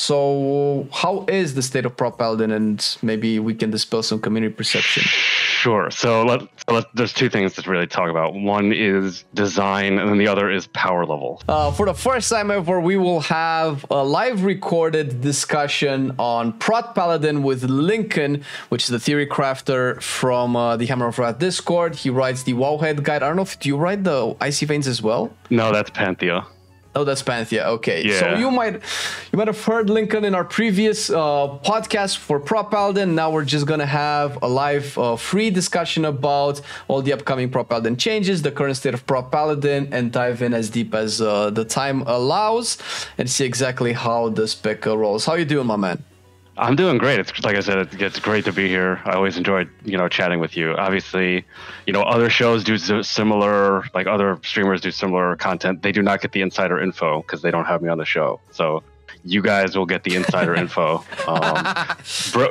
So how is the state of Prot Paladin, and maybe we can dispel some community perception? Sure. So there's two things to really talk about. One is design, and then the other is power level. For the first time ever, we will have a live recorded discussion on Prot Paladin with Lincoln, which is the theory crafter from the Hammer of Wrath Discord. He writes the Wowhead guide. I don't know if you write the Icy Veins as well? No, that's Panthea. Oh, that's Panthea. Okay. Yeah. So you might have heard Lincoln in our previous podcast for Prot Paladin. Now we're just gonna have a live free discussion about all the upcoming Prot Paladin changes, the current state of Prot Paladin, and dive in as deep as the time allows and see exactly how the spec rolls. How you doing, my man? I'm doing great. It's like I said, it's great to be here. I always enjoyed, chatting with you. Obviously, other shows do similar, like other streamers do similar content. They do not get the insider info because they don't have me on the show. So you guys will get the insider info.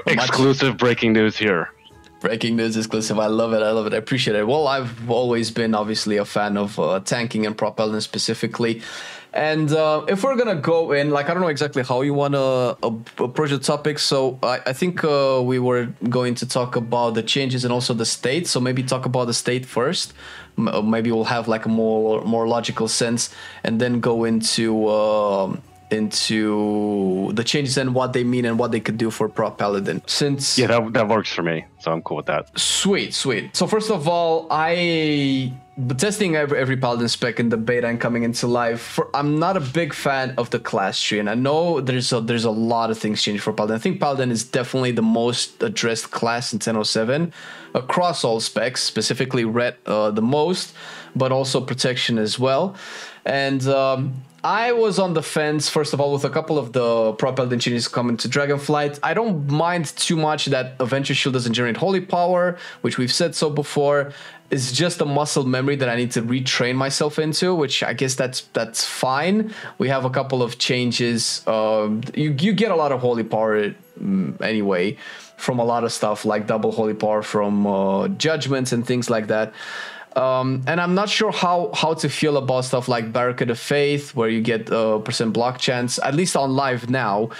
Exclusive breaking news here. Breaking news exclusive. I love it. I love it. I appreciate it. Well, I've always been obviously a fan of tanking and Prot Paladin specifically. And if we're going to go in, like, I don't know exactly how you want to approach the topic. So I think we were going to talk about the changes and also the state. So maybe talk about the state first. Maybe we'll have like a more logical sense, and then go into the changes and what they mean and what they could do for Prot Paladin. Since that works for me, so I'm cool with that. Sweet. So first of all, testing every Paladin spec in the beta and coming into live, I'm not a big fan of the class tree, and I know there's a lot of things changed for Paladin. I think Paladin is definitely the most addressed class in 10.07 across all specs, specifically red the most, but also protection as well. And I was on the fence, first of all, with a couple of the Prot Paladin changes coming to Dragonflight. I don't mind too much that Adventure Shield doesn't generate holy power, which we've said so before. It's just a muscle memory that I need to retrain myself into, which I guess that's fine. We have a couple of changes. You get a lot of holy power anyway from a lot of stuff, like double holy power from judgments and things like that. And I'm not sure how to feel about stuff like Barricade of Faith, where you get % block chance, at least on live now.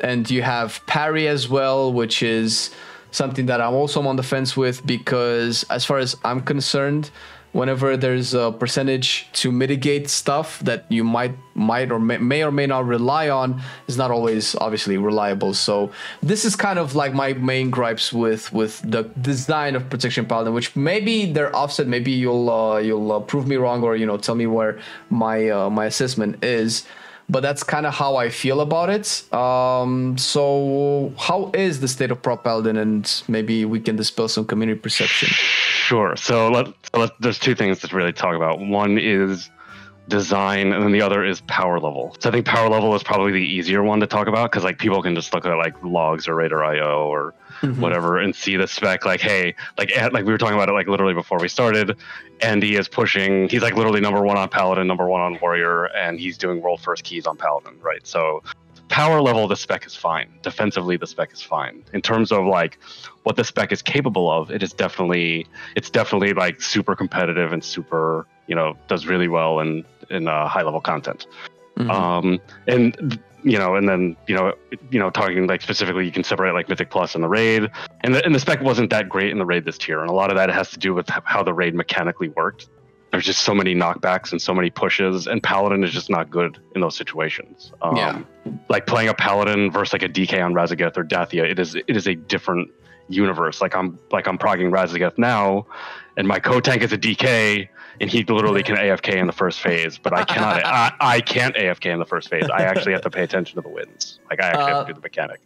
And you have parry as well, which is something that I'm also on the fence with, because as far as I'm concerned, whenever there's a percentage to mitigate stuff that you might or may not rely on, is not always obviously reliable. So this is kind of like my main gripes with the design of Protection Paladin, which maybe they're offset. Maybe you'll prove me wrong, or tell me where my assessment is. But that's kind of how I feel about it. So how is the state of Prot Paladin, and maybe we can dispel some community perception? Sure. So there's two things to really talk about. One is design, and then the other is power level. So I think power level is probably the easier one to talk about, because like people can just look at like logs or Raider.io or whatever and see the spec, like, hey, like we were talking about it like literally before we started. Andy is pushing, he's like literally number 1 on Paladin, number 1 on Warrior, and he's doing world first keys on Paladin, right? So power level, the spec is fine. Defensively, the spec is fine. In terms of like what the spec is capable of, it's definitely like super competitive and super, does really well in high level content. And then talking like specifically, you can separate like Mythic Plus and the raid, and the spec wasn't that great in the raid this tier, and a lot of that has to do with how the raid mechanically worked. There's just so many knockbacks and so many pushes, and Paladin is just not good in those situations. Like playing a Paladin versus like a DK on Razageth or Dathia, it is a different universe. Like I'm progging Razageth now, and my co-tank is a DK, and he literally can AFK in the first phase, but I cannot. I can't AFK in the first phase. I actually have to pay attention to the wins. Like I actually have to do the mechanic.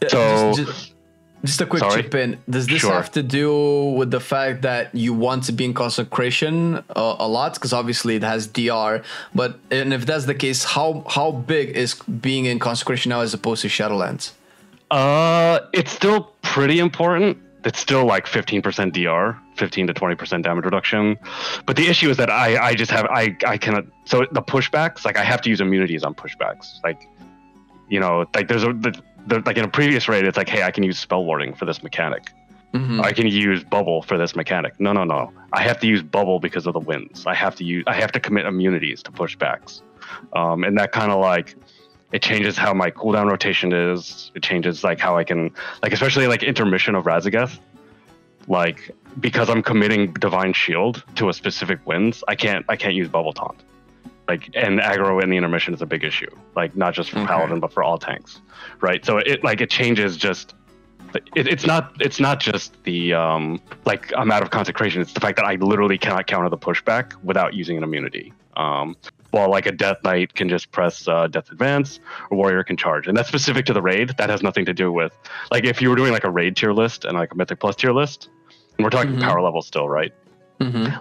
So just a quick chip in. Does this have to do with the fact that you want to be in Consecration a lot? Because obviously it has DR. And if that's the case, how big is being in Consecration now as opposed to Shadowlands? It's still pretty important. It's still like 15% DR, 15 to 20% damage reduction. But the issue is that I cannot. So the pushbacks, like I have to use immunities on pushbacks. Like, like like in a previous raid, it's like, hey, I can use spell warding for this mechanic. I can use bubble for this mechanic. No. I have to use bubble because of the wins. I have to commit immunities to pushbacks. And that kind of like It changes how my cooldown rotation is. It changes like how I can, like especially like intermission of Razageth. Like because I'm committing Divine Shield to a specific wins, I can't use Bubble Taunt. Like, and aggro in the intermission is a big issue. Like not just for Paladin but for all tanks, right? So it changes just. It's not just the like I'm out of consecration. It's the fact that I literally cannot counter the pushback without using an immunity. While like a Death Knight can just press Death Advance, a Warrior can charge, and that's specific to the raid. That has nothing to do with like if you were doing like a raid tier list and like a Mythic Plus tier list, and we're talking power level still, right?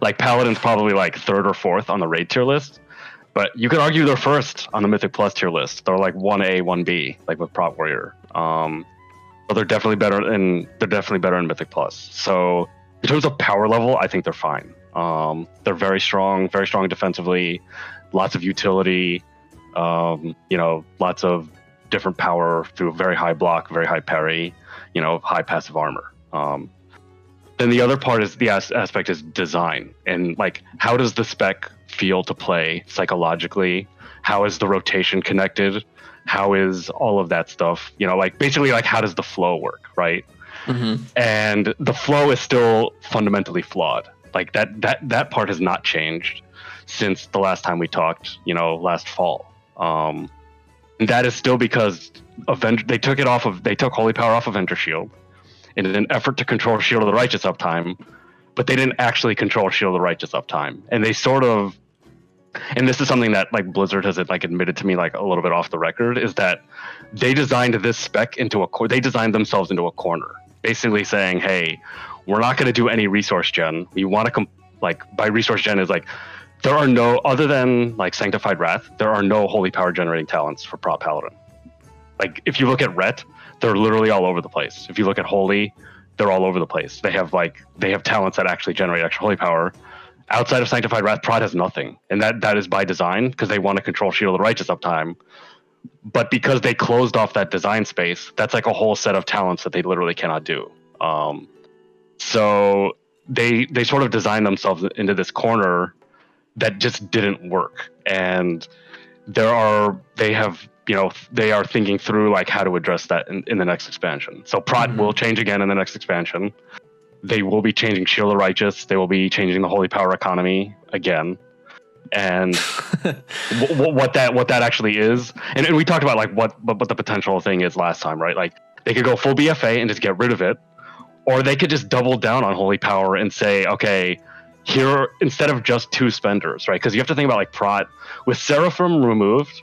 Like Paladin's probably like 3rd or 4th on the raid tier list, but you could argue they're 1st on the Mythic Plus tier list. They're like 1A, 1B, like with Prot Warrior. But they're definitely better in Mythic Plus. So in terms of power level, I think they're fine. They're very strong defensively, lots of utility, you know, lots of different power through very high block, very high parry, you know, high passive armor. Then the other part is the aspect is design, and like how does the spec feel to play psychologically? How is the rotation connected? How is all of that stuff, you know, like basically like how does the flow work, right? And the flow is still fundamentally flawed. Like that part has not changed since the last time we talked, you know, last fall. And that is still because they took Holy Power off of Enter Shield in an effort to control Shield of the Righteous uptime, but they didn't actually control Shield of the Righteous uptime. And they sort of, and this is something that like Blizzard has like admitted to me like a little bit off the record, is that they designed this spec they designed themselves into a corner, basically saying, hey, we're not going to do any resource gen. We want to like by resource gen is like there are no, other than like Sanctified Wrath, there are no holy power generating talents for Prot Paladin. Like if you look at Ret, they're literally all over the place. If you look at Holy, they're all over the place. They have talents that actually generate extra holy power. Outside of Sanctified Wrath, Prot has nothing, and that is by design because they want to control Shield of the Righteous uptime. But because they closed off that design space, that's like a whole set of talents that they literally cannot do. So they sort of designed themselves into this corner that just didn't work, and they are thinking through like how to address that in the next expansion. So Prot will change again in the next expansion. They will be changing Shield of the Righteous. They will be changing the holy power economy again, and what that actually is. And we talked about like what the potential thing is last time, right? Like they could go full BFA and just get rid of it, or they could just double down on holy power and say, okay, here instead of just 2 spenders, right? Because you have to think about like Prot with Seraphim removed.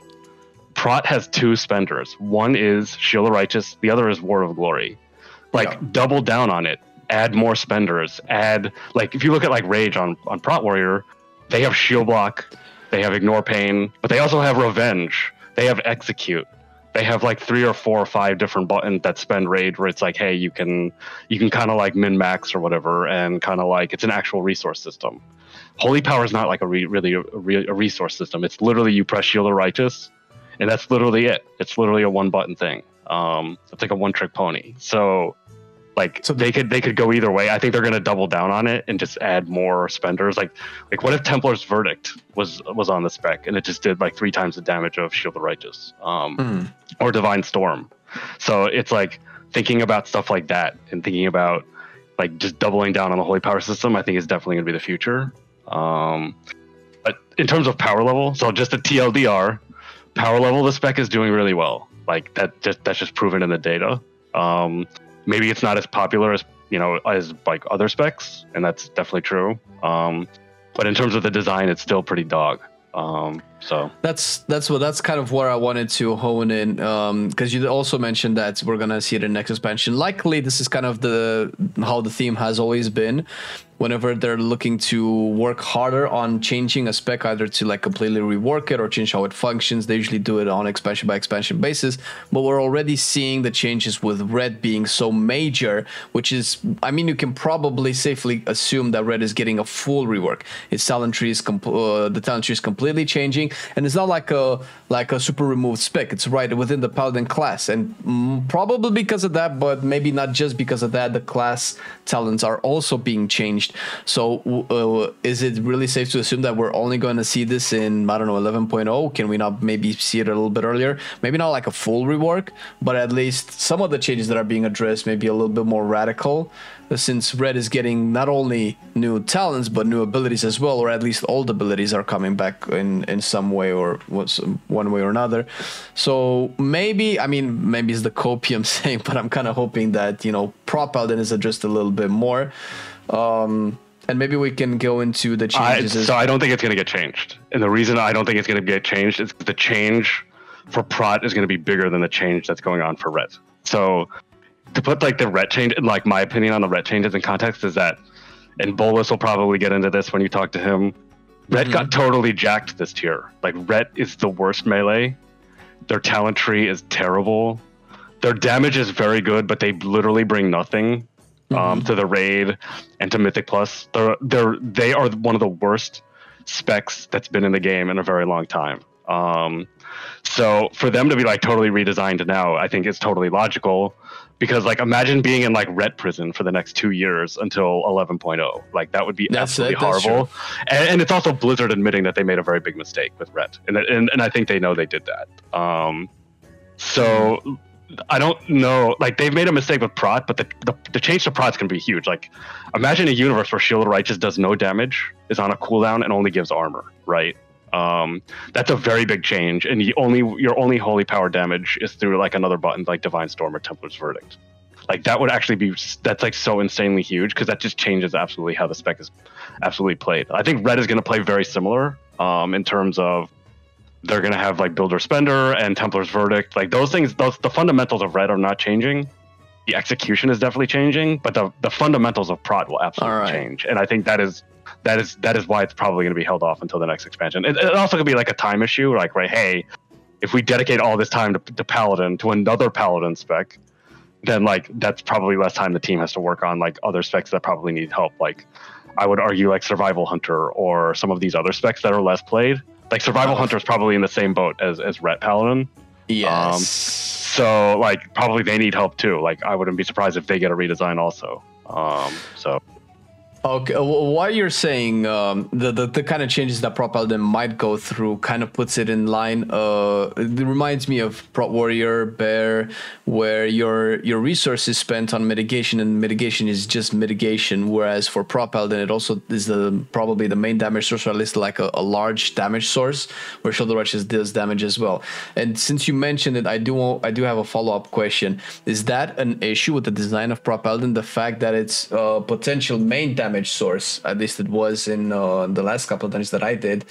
Prot has 2 spenders. One is Shield of the Righteous. The other is War of Glory. Like double down on it. Add more spenders. Add like if you look at like Rage on Prot Warrior, they have Shield Block, they have Ignore Pain, but they also have Revenge. They have Execute. They have like 3 or 4 or 5 different buttons that spend Rage where it's like, hey, you can kind of like min max or whatever, and kind of like it's an actual resource system. Holy Power is not like a resource system. It's literally you press Shield of the Righteous, and that's literally it. It's literally a 1 button thing. It's like a 1-trick pony. So they could go either way. I think they're going to double down on it and just add more spenders. Like what if Templar's Verdict was on the spec and it just did like 3 times the damage of Shield of the Righteous, or Divine Storm. So it's like thinking about stuff like that and thinking about like just doubling down on the holy power system. I think is definitely going to be the future. But in terms of power level, so just a TLDR, power level, the spec is doing really well. Like that's just proven in the data. Maybe it's not as popular as as like other specs, and that's definitely true. But in terms of the design, it's still pretty dog. So that's kind of where I wanted to hone in, because you also mentioned that we're gonna see it in next expansion. Likely, this is kind of how the theme has always been. Whenever they're looking to work harder on changing a spec, either to like completely rework it or change how it functions, they usually do it on expansion by expansion basis. But we're already seeing the changes with Red being so major, which is, I mean, you can probably safely assume that Red is getting a full rework. Its talent tree is the talent tree is completely changing. and it's not like a super removed spec. It's right within the Paladin class, and probably because of that, but maybe not just because of that, the class talents are also being changed. So is it really safe to assume that we're only going to see this in, I don't know, 11.0? Can we not maybe see it a little bit earlier? Maybe not like a full rework, but at least some of the changes that are being addressed may be a little bit more radical, since Red is getting not only new talents but new abilities as well, or at least old abilities are coming back in some way or one way or another. So maybe, I mean, maybe it's the copium saying, but I'm kind of hoping that, you know, Prot Paladin is addressed a little bit more. And maybe we can go into the changes. So I don't think it's going to get changed. And the reason I don't think it's going to get changed is the change for Prot is going to be bigger than the change that's going on for Red. So to put like the Ret change, like my opinion on the Ret changes in context is that, and Bolus will probably get into this when you talk to him, Ret got totally jacked this tier. Like Ret is the worst melee. Their talent tree is terrible. Their damage is very good, but they literally bring nothing to the raid and to Mythic Plus. They are one of the worst specs that's been in the game in a very long time. So for them to be like totally redesigned now, I think is totally logical. Because like imagine being in like Ret prison for the next 2 years until 11.0. Like that would be absolutely horrible. And it's also Blizzard admitting that they made a very big mistake with Ret, and I think they know they did that. So I don't know. Like they've made a mistake with Prot, but the change to Prot's can be huge. Like imagine a universe where Shield of Righteous does no damage, is on a cooldown, and only gives armor. Right. That's a very big change, and your only holy power damage is through like another button like Divine Storm or Templar's Verdict. Like that would actually be, that's like so insanely huge, because that just changes absolutely how the spec is absolutely played. I think Red is going to play very similar in terms of they're going to have like Builder Spender and Templar's Verdict. Like those things, the fundamentals of Red are not changing. The execution is definitely changing, but the fundamentals of Prot will absolutely change, and I think that is why it's probably going to be held off until the next expansion. It also could be like a time issue, like, right, hey, if we dedicate all this time to Paladin, to another Paladin spec, then like that's probably less time the team has to work on like other specs that probably need help. Like I would argue like Survival Hunter or some of these other specs that are less played. Like Survival Hunter is probably in the same boat as Ret Paladin. Yes. So like probably they need help too. Like I wouldn't be surprised if they get a redesign also. So. Okay, what you're saying, the kind of changes that Prot Paladin might go through kind of puts it in line. It reminds me of Prot Warrior, Bear, where your resources spent on mitigation, and mitigation is just mitigation. Whereas for Prot Paladin, it also is probably the main damage source, or at least like a large damage source, where Shield of Righteous does damage as well. And since you mentioned it, I do have a follow-up question. Is that an issue with the design of Prot Paladin? The fact that it's potential main damage source, at least it was in the last couple of times that I did.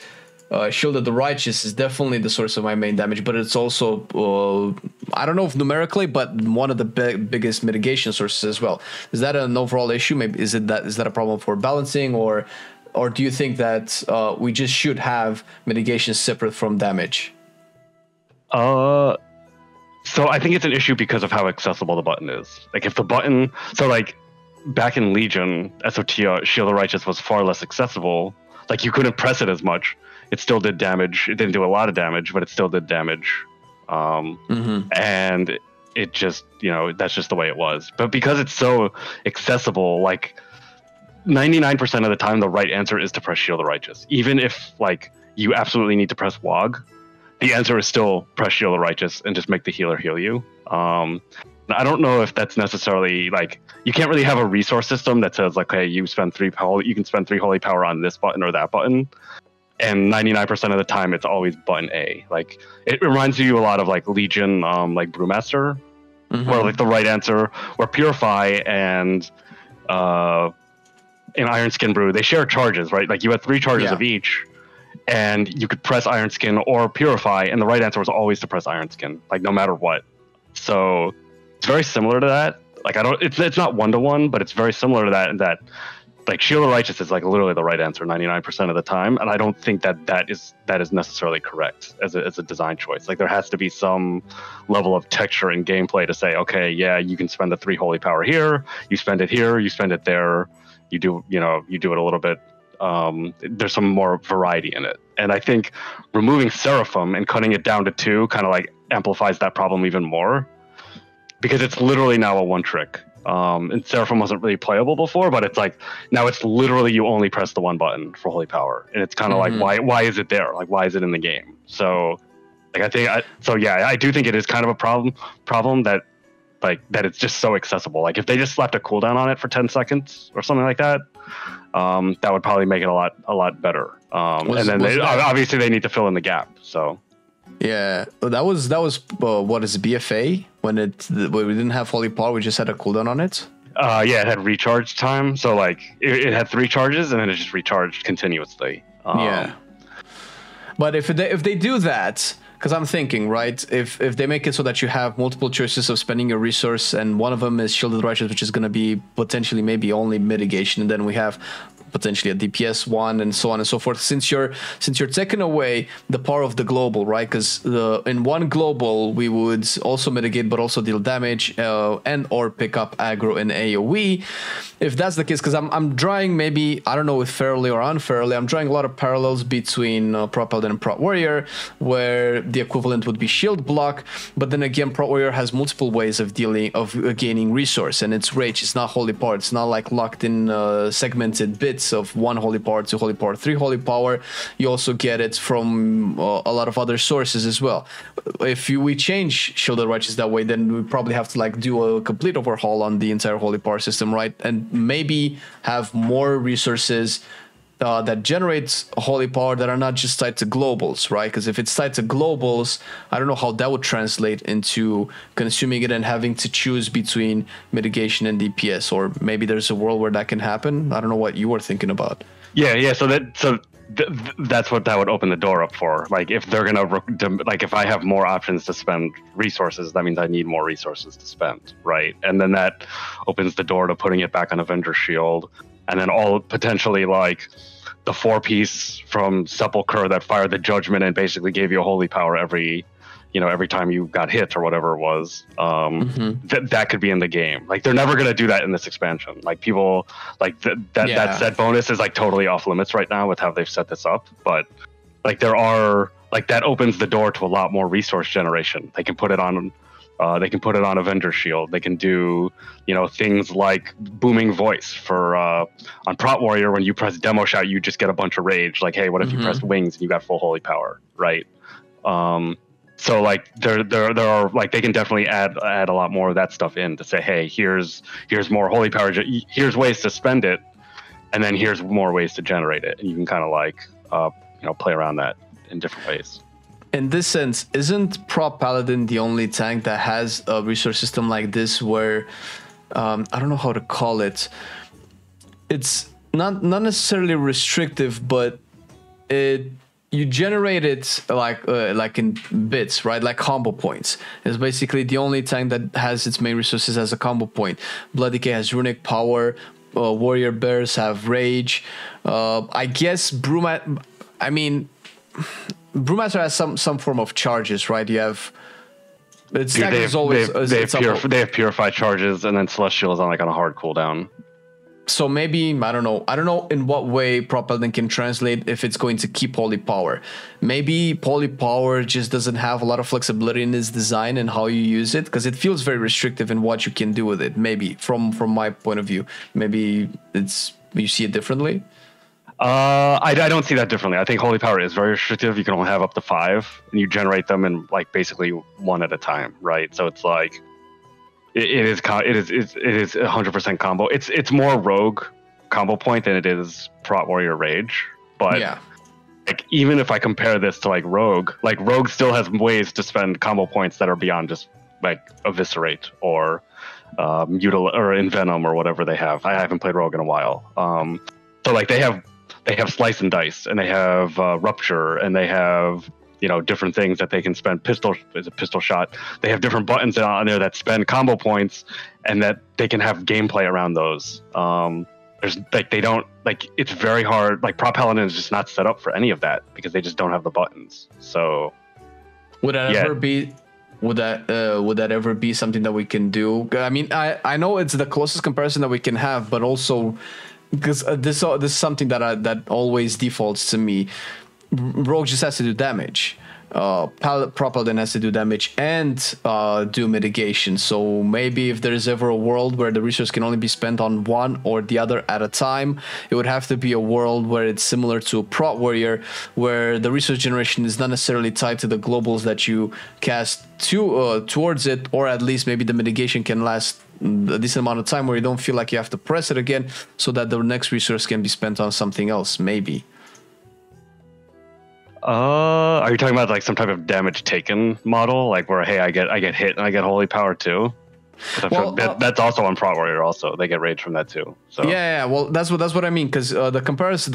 Shield of the Righteous is definitely the source of my main damage, but it's also I don't know if numerically, but one of the biggest mitigation sources as well. Is that an overall issue? Maybe is that a problem for balancing, or do you think that we just should have mitigation separate from damage? So I think it's an issue because of how accessible the button is. Like if the button, so like back in Legion, SOT Shield of Righteous was far less accessible. Like you couldn't press it as much. It still did damage. It didn't do a lot of damage, but it still did damage. And it just, that's just the way it was. But because it's so accessible, like 99% of the time, the right answer is to press Shield of Righteous. Even if like you absolutely need to press WOG, the answer is still press Shield of Righteous and just make the healer heal you. I don't know if that's necessarily like, you can't really have a resource system that says like, hey, you can spend 3 holy power on this button or that button, and 99% of the time it's always button A. Like it reminds you a lot of like Legion, like Brewmaster, where like the right answer, where Purify and in Iron Skin Brew, they share charges, right? Like you had 3 charges of each, and you could press Iron Skin or Purify, and the right answer was always to press Iron Skin, like no matter what. So it's very similar to that. Like it's not 1-to-1, but it's very similar to that, in that like Shield of Righteous is like literally the right answer 99% of the time, and I don't think that is necessarily correct as a design choice. Like there has to be some level of texture in gameplay to say, okay, yeah, you can spend the 3 holy power here, you spend it here, you spend it there, you do it a little bit there's some more variety in it. And I think removing Seraphim and cutting it down to 2 kind of like amplifies that problem even more, because it's literally now a one trick. And Seraphim wasn't really playable before, but it's like now it's literally you only press the 1 button for Holy Power, and it's kind of like why is it there? Like, why is it in the game? So like I do think it is kind of a problem that it's just so accessible. Like if they just slapped a cooldown on it for 10 seconds or something like that, that would probably make it a lot better. And then obviously they need to fill in the gap. So yeah, that was what is BFA when we didn't have Holy Power, we just had a cooldown on it. Yeah, it had recharge time, so like it had 3 charges and then it just recharged continuously. Yeah, but if they do that, because I'm thinking, right, if they make it so that you have multiple choices of spending your resource, and one of them is Shielded Righteous, which is going to be potentially maybe only mitigation, and then we have potentially a DPS one and so on and so forth, since you're taking away the power of the global, right? Because in one global we would also mitigate but also deal damage and or pick up aggro and AoE. If that's the case, because I'm drawing, maybe, I don't know if fairly or unfairly, I'm drawing a lot of parallels between Prot Paladin and Prot Warrior, where the equivalent would be shield block, but then again Prot Warrior has multiple ways of gaining resource, and it's rage, it's not Holy Power, it's not like locked in segmented bits of 1 Holy Power, 2 Holy Power, 3 Holy Power. You also get it from a lot of other sources as well. If we change Shielded Righteous that way, then we probably have to like do a complete overhaul on the entire Holy Power system, right? And maybe have more resources that generates Holy Power that are not just tied to globals, right? Because if it's tied to globals, I don't know how that would translate into consuming it and having to choose between mitigation and DPS, or maybe there's a world where that can happen. I don't know what you were thinking about. Yeah. So that's what that would open the door up for. Like if they're like if I have more options to spend resources, that means I need more resources to spend, right? And then that opens the door to putting it back on Avenger Shield. And then all potentially like the 4-piece from Sepulchre that fired the Judgment and basically gave you a Holy Power every time you got hit or whatever it was. That could be in the game. Like they're never gonna do that in this expansion. Like people like that set bonus is like totally off limits right now with how they've set this up. But like there are like that opens the door to a lot more resource generation. They can put it on. They can put it on Avenger Shield. They can do, things like booming voice for on Prot Warrior. When you press Demo Shout, you just get a bunch of rage. Like, hey, what if you press Wings and you got full Holy Power, right? So like there are like they can definitely add a lot more of that stuff in to say, hey, here's more Holy Power. Here's ways to spend it, and then here's more ways to generate it, and you can kind of like play around that in different ways. In this sense, isn't Prot Paladin the only tank that has a resource system like this where, I don't know how to call it, it's not necessarily restrictive, but you generate it like in bits, right? Like combo points. It's basically the only tank that has its main resources as a combo point. Blood Decay has Runic Power, Warrior Bears have Rage. I guess Brewmaster has some form of charges, right? You have they have purified charges, and then Celestial is on a hard cooldown. So maybe I don't know in what way Prot Paladin can translate if it's going to keep Holy Power. Maybe Holy Power just doesn't have a lot of flexibility in its design and how you use it, because it feels very restrictive in what you can do with it. Maybe from my point of view, maybe you see it differently. I don't see that differently. I think Holy Power is very restrictive. You can only have up to 5, and you generate them in basically 1 at a time, right? So it's like it is 100% combo. It's more Rogue combo point than it is Prot Warrior Rage. But yeah, even if I compare this to Rogue still has ways to spend combo points that are beyond just Eviscerate or or Envenom or whatever they have. I haven't played Rogue in a while. So they have Slice and Dice, and they have Rupture, and they have different things that they can spend. Pistol Shot. They have different buttons on there that spend combo points, and that they can have gameplay around those. It's very hard. Prot Paladin is just not set up for any of that because they just don't have the buttons. So would that ever be something that we can do? I mean, I know it's the closest comparison that we can have, but also because this is something that always defaults to me. Rogue just has to do damage. Prot Paladin has to do damage and do mitigation. So maybe if there's ever a world where the resource can only be spent on one or the other at a time, it would have to be a world where it's similar to a Prot Warrior, where the resource generation is not necessarily tied to the globals that you cast towards it, or at least maybe the mitigation can last a decent amount of time where you don't feel like you have to press it again, so that the next resource can be spent on something else, maybe. Are you talking about like some type of damage taken model, like where hey, I get hit and I get holy power too? Well, that's also on Prot Warrior. Also, they get rage from that too. So yeah. Well, that's what I mean, because the comparison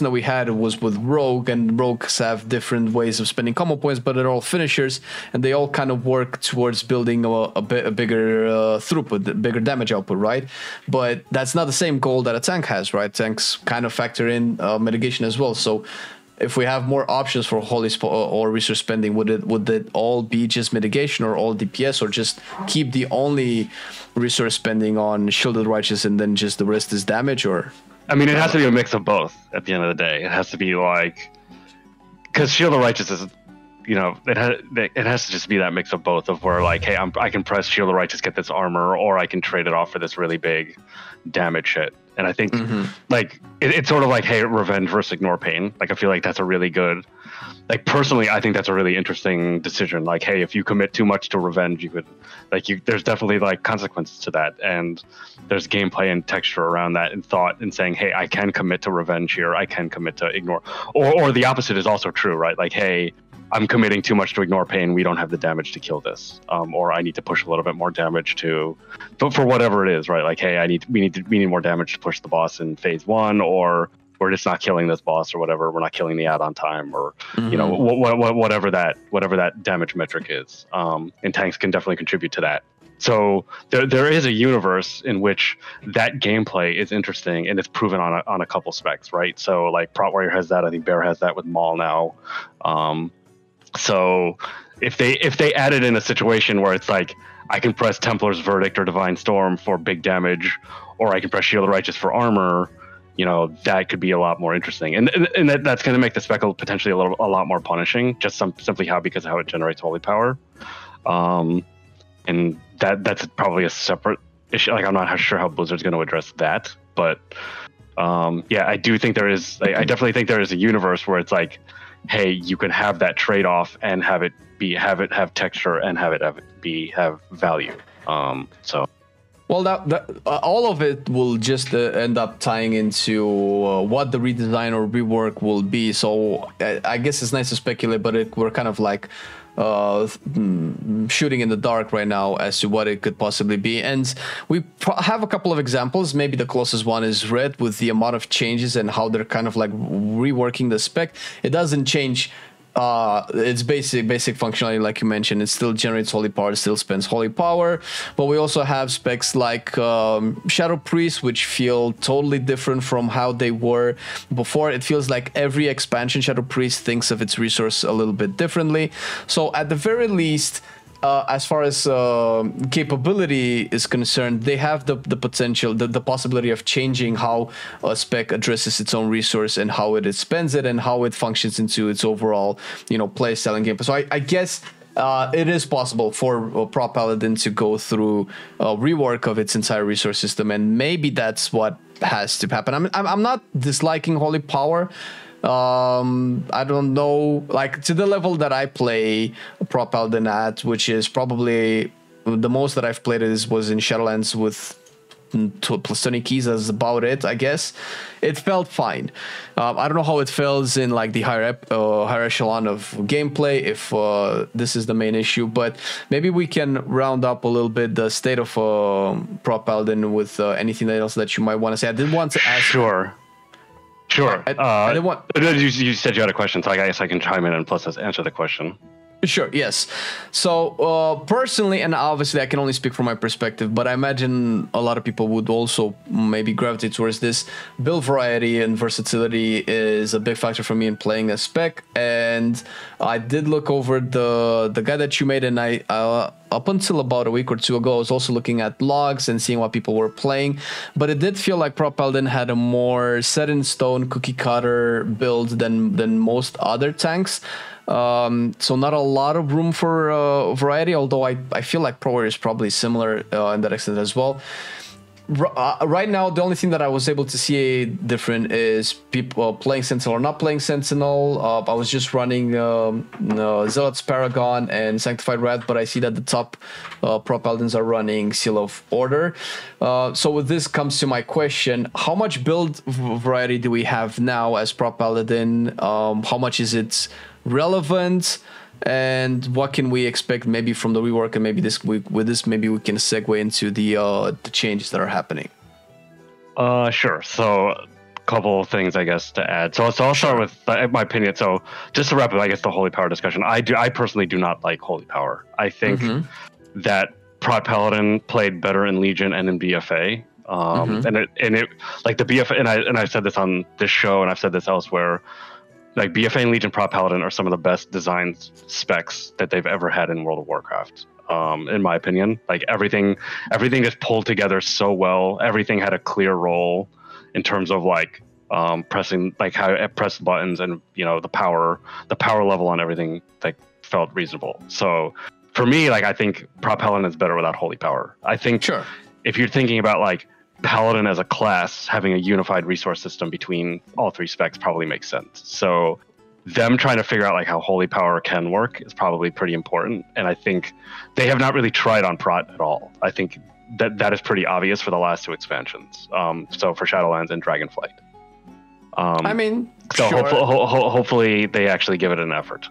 that we had was with Rogue, and Rogues have different ways of spending combo points, but they're all finishers, and they all kind of work towards building a bigger throughput, bigger damage output, right? But that's not the same goal that a tank has, right? Tanks kind of factor in mitigation as well. So if we have more options for holy or resource spending, would it all be just mitigation or all DPS, or just keep the only resource spending on Shielded Righteous and then just the rest is damage? Or I mean, it has to be a mix of both at the end of the day. It has to be like, because Shielded Righteous is, you know, it has to just be that mix of both, of where like, hey, I can press Shielded Righteous, get this armor, or I can trade it off for this really big damage hit. And I think like it's sort of like, hey, revenge versus ignore pain. Like I feel like that's a really good, like personally, I think that's a really interesting decision. Like, hey, if you commit too much to revenge, you could there's definitely like consequences to that, and there's gameplay and texture around that, and thought, and saying, hey, I can commit to revenge here, I can commit to ignore, or the opposite is also true, right? Like, hey, I'm committing too much to ignore pain, we don't have the damage to kill this, or I need to push a little bit more damage but for whatever it is, right? Like, hey, we need more damage to push the boss in phase 1, or we're just not killing this boss, or whatever, we're not killing the add on time, or you know, whatever that damage metric is. And tanks can definitely contribute to that. So there is a universe in which that gameplay is interesting, and it's proven on a couple specs, right? So like Prot Warrior has that, I think Bear has that with Maul now. So if they added in a situation where it's like, I can press Templar's Verdict or Divine Storm for big damage, or I can press Shielded Righteous for armor, you know, that could be a lot more interesting, and that's going to make the spec potentially a lot more punishing, just simply because of how it generates holy power, and that's probably a separate issue. Like, I'm not sure how Blizzard's going to address that, but yeah, I do think there is. I definitely think there is a universe where it's like, hey, you can have that trade-off and have it have texture and have value. So. Well, that all of it will just end up tying into what the redesign or rework will be. So I guess it's nice to speculate, but we're kind of like shooting in the dark right now as to what it could possibly be. And we have a couple of examples. Maybe the closest one is Red, with the amount of changes and how they're kind of like reworking the spec. It doesn't change its basic functionality, like you mentioned. It still generates holy power, it still spends holy power, but we also have specs like Shadow Priest, which feel totally different from how they were before. It feels like every expansion Shadow Priest thinks of its resource a little bit differently. So at the very least, as far as capability is concerned, they have the potential, the possibility of changing how a spec addresses its own resource and how it spends it and how it functions into its overall, you know, play style and gameplay. So I guess it is possible for Prot Paladin to go through a rework of its entire resource system, and maybe that's what has to happen. I'm not disliking holy power. I don't know, like to the level that I play Prot Paladin at, which is probably the most that I've played was in Shadowlands with plus 20 keys. That's about it, I guess. It felt fine. I don't know how it feels in like the higher echelon of gameplay, if this is the main issue, but maybe we can round up a little bit the state of Prot Paladin with anything else that you might want to say. I did want to ask. Sure. I didn't want. You said you had a question, so I guess I can chime in and plus answer the question. Sure, yes. So personally, and obviously I can only speak from my perspective, but I imagine a lot of people would also maybe gravitate towards this. Build variety and versatility is a big factor for me in playing a spec, and I did look over the guide that you made, and I up until about a week or two ago I was also looking at logs and seeing what people were playing, but it did feel like Prot Paladin had a more set in stone cookie cutter build than most other tanks. So not a lot of room for variety, although I feel like Pro Warrior is probably similar in that extent as well. Right now, the only thing that I was able to see different is people playing Sentinel or not playing Sentinel. I was just running Zealot's Paragon and Sanctified Wrath, but I see that the top Prot Paladins are running Seal of Order. So with this comes to my question: how much build variety do we have now as Prot Paladin? How much is it relevant, and what can we expect maybe from the rework, and maybe this week with this maybe we can segue into the changes that are happening? Sure. So a couple of things I guess to add. So I'll start with my opinion. So just to wrap up, I guess, the holy power discussion, I personally do not like holy power. I think that Prot Paladin played better in Legion and in BFA. And it like the BFA, and I've said this on this show and I've said this elsewhere, like BFA and Legion Prot Paladin are some of the best designed specs that they've ever had in World of Warcraft. In my opinion, like everything is pulled together so well. Everything had a clear role in terms of like pressing, like how it pressed buttons, and you know the power level on everything like felt reasonable. So for me, like I think Prot Paladin is better without holy power. I think if you're thinking about like Paladin as a class, having a unified resource system between all three specs probably makes sense. So them trying to figure out like how holy power can work is probably pretty important, and I think they have not really tried on Prot at all. I think that is pretty obvious for the last two expansions. So for Shadowlands and Dragonflight. I mean, so hopefully they actually give it an effort.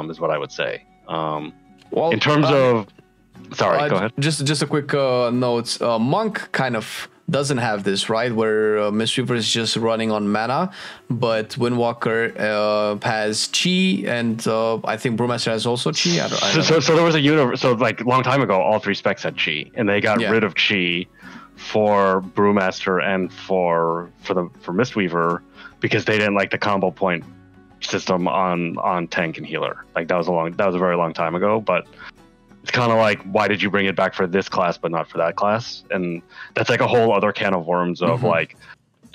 Is what I would say. Well, in terms of, sorry, go ahead. Just a quick note. Monk kind of doesn't have this, right? Where Mistweaver is just running on mana, but Windwalker has Chi, and I think Brewmaster has also Chi. So there was a universe. So like a long time ago, all three specs had Chi, and they got rid of Chi for Brewmaster and for Mistweaver because they didn't like the combo point system on tank and healer. Like that was a very long time ago, but it's kind of like, why did you bring it back for this class but not for that class? And that's like a whole other can of worms of like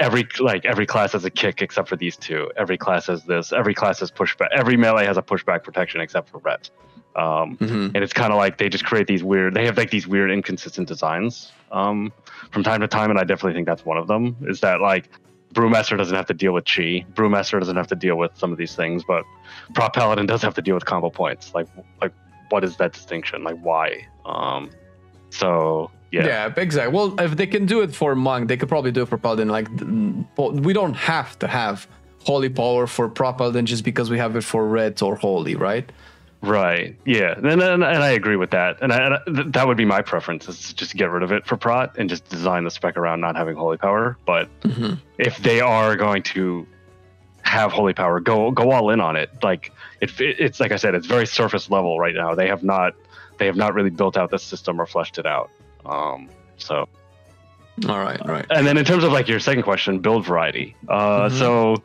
every class has a kick except for these two. Every class has this. Every class has pushback. Every melee has a pushback protection except for ret. And it's kind of like they just create these weird. They have like these weird inconsistent designs from time to time, and I definitely think that's one of them. Is that like Brewmaster doesn't have to deal with Chi. Brewmaster doesn't have to deal with some of these things, but Prot Paladin does have to deal with combo points. Like what is that distinction? Like why? So yeah, exactly. Well, if they can do it for Monk, they could probably do it for Paladin. Like we don't have to have holy power for Prot Paladin just because we have it for red or holy, right? Right. Yeah, and I agree with that. And that would be my preference, is just to get rid of it for Prot and just design the spec around not having holy power. But if they are going to have holy power, go all in on it. Like it's like I said, it's very surface level right now. They have not really built out the system or fleshed it out. So all right. And then in terms of like your second question, build variety. So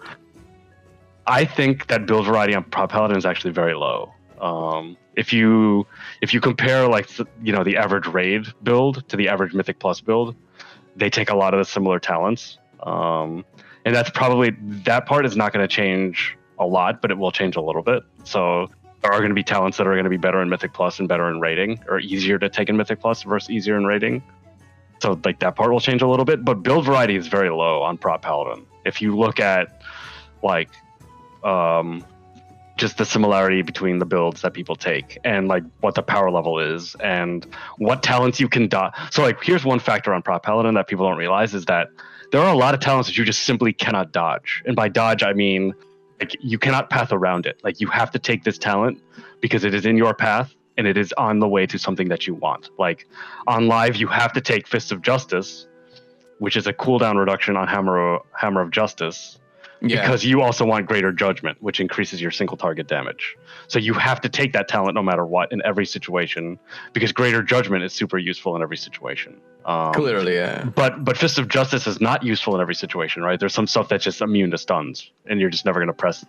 I think that build variety on Prot Paladin is actually very low. If you compare like the average raid build to the average Mythic Plus build, they take a lot of the similar talents. And that's probably, that part is not going to change a lot, but it will change a little bit. So there are going to be talents that are going to be better in Mythic Plus and better in raiding, or easier to take in Mythic Plus versus easier in raiding. So like that part will change a little bit, but build variety is very low on Prot Paladin. If you look at like just the similarity between the builds that people take and like what the power level is and what talents you can dodge. So like here's one factor on Prot Paladin that people don't realize, is that there are a lot of talents that you just simply cannot dodge. And by dodge, I mean like you cannot path around it. Like you have to take this talent because it is in your path and it is on the way to something that you want. Like on live, you have to take Fist of Justice, which is a cooldown reduction on Hammer of Justice, because you also want Greater Judgment, which increases your single target damage. So you have to take that talent no matter what in every situation, because Greater Judgment is super useful in every situation. Clearly, yeah. But Fist of Justice is not useful in every situation, right? There's some stuff that's just immune to stuns, and you're just never going to press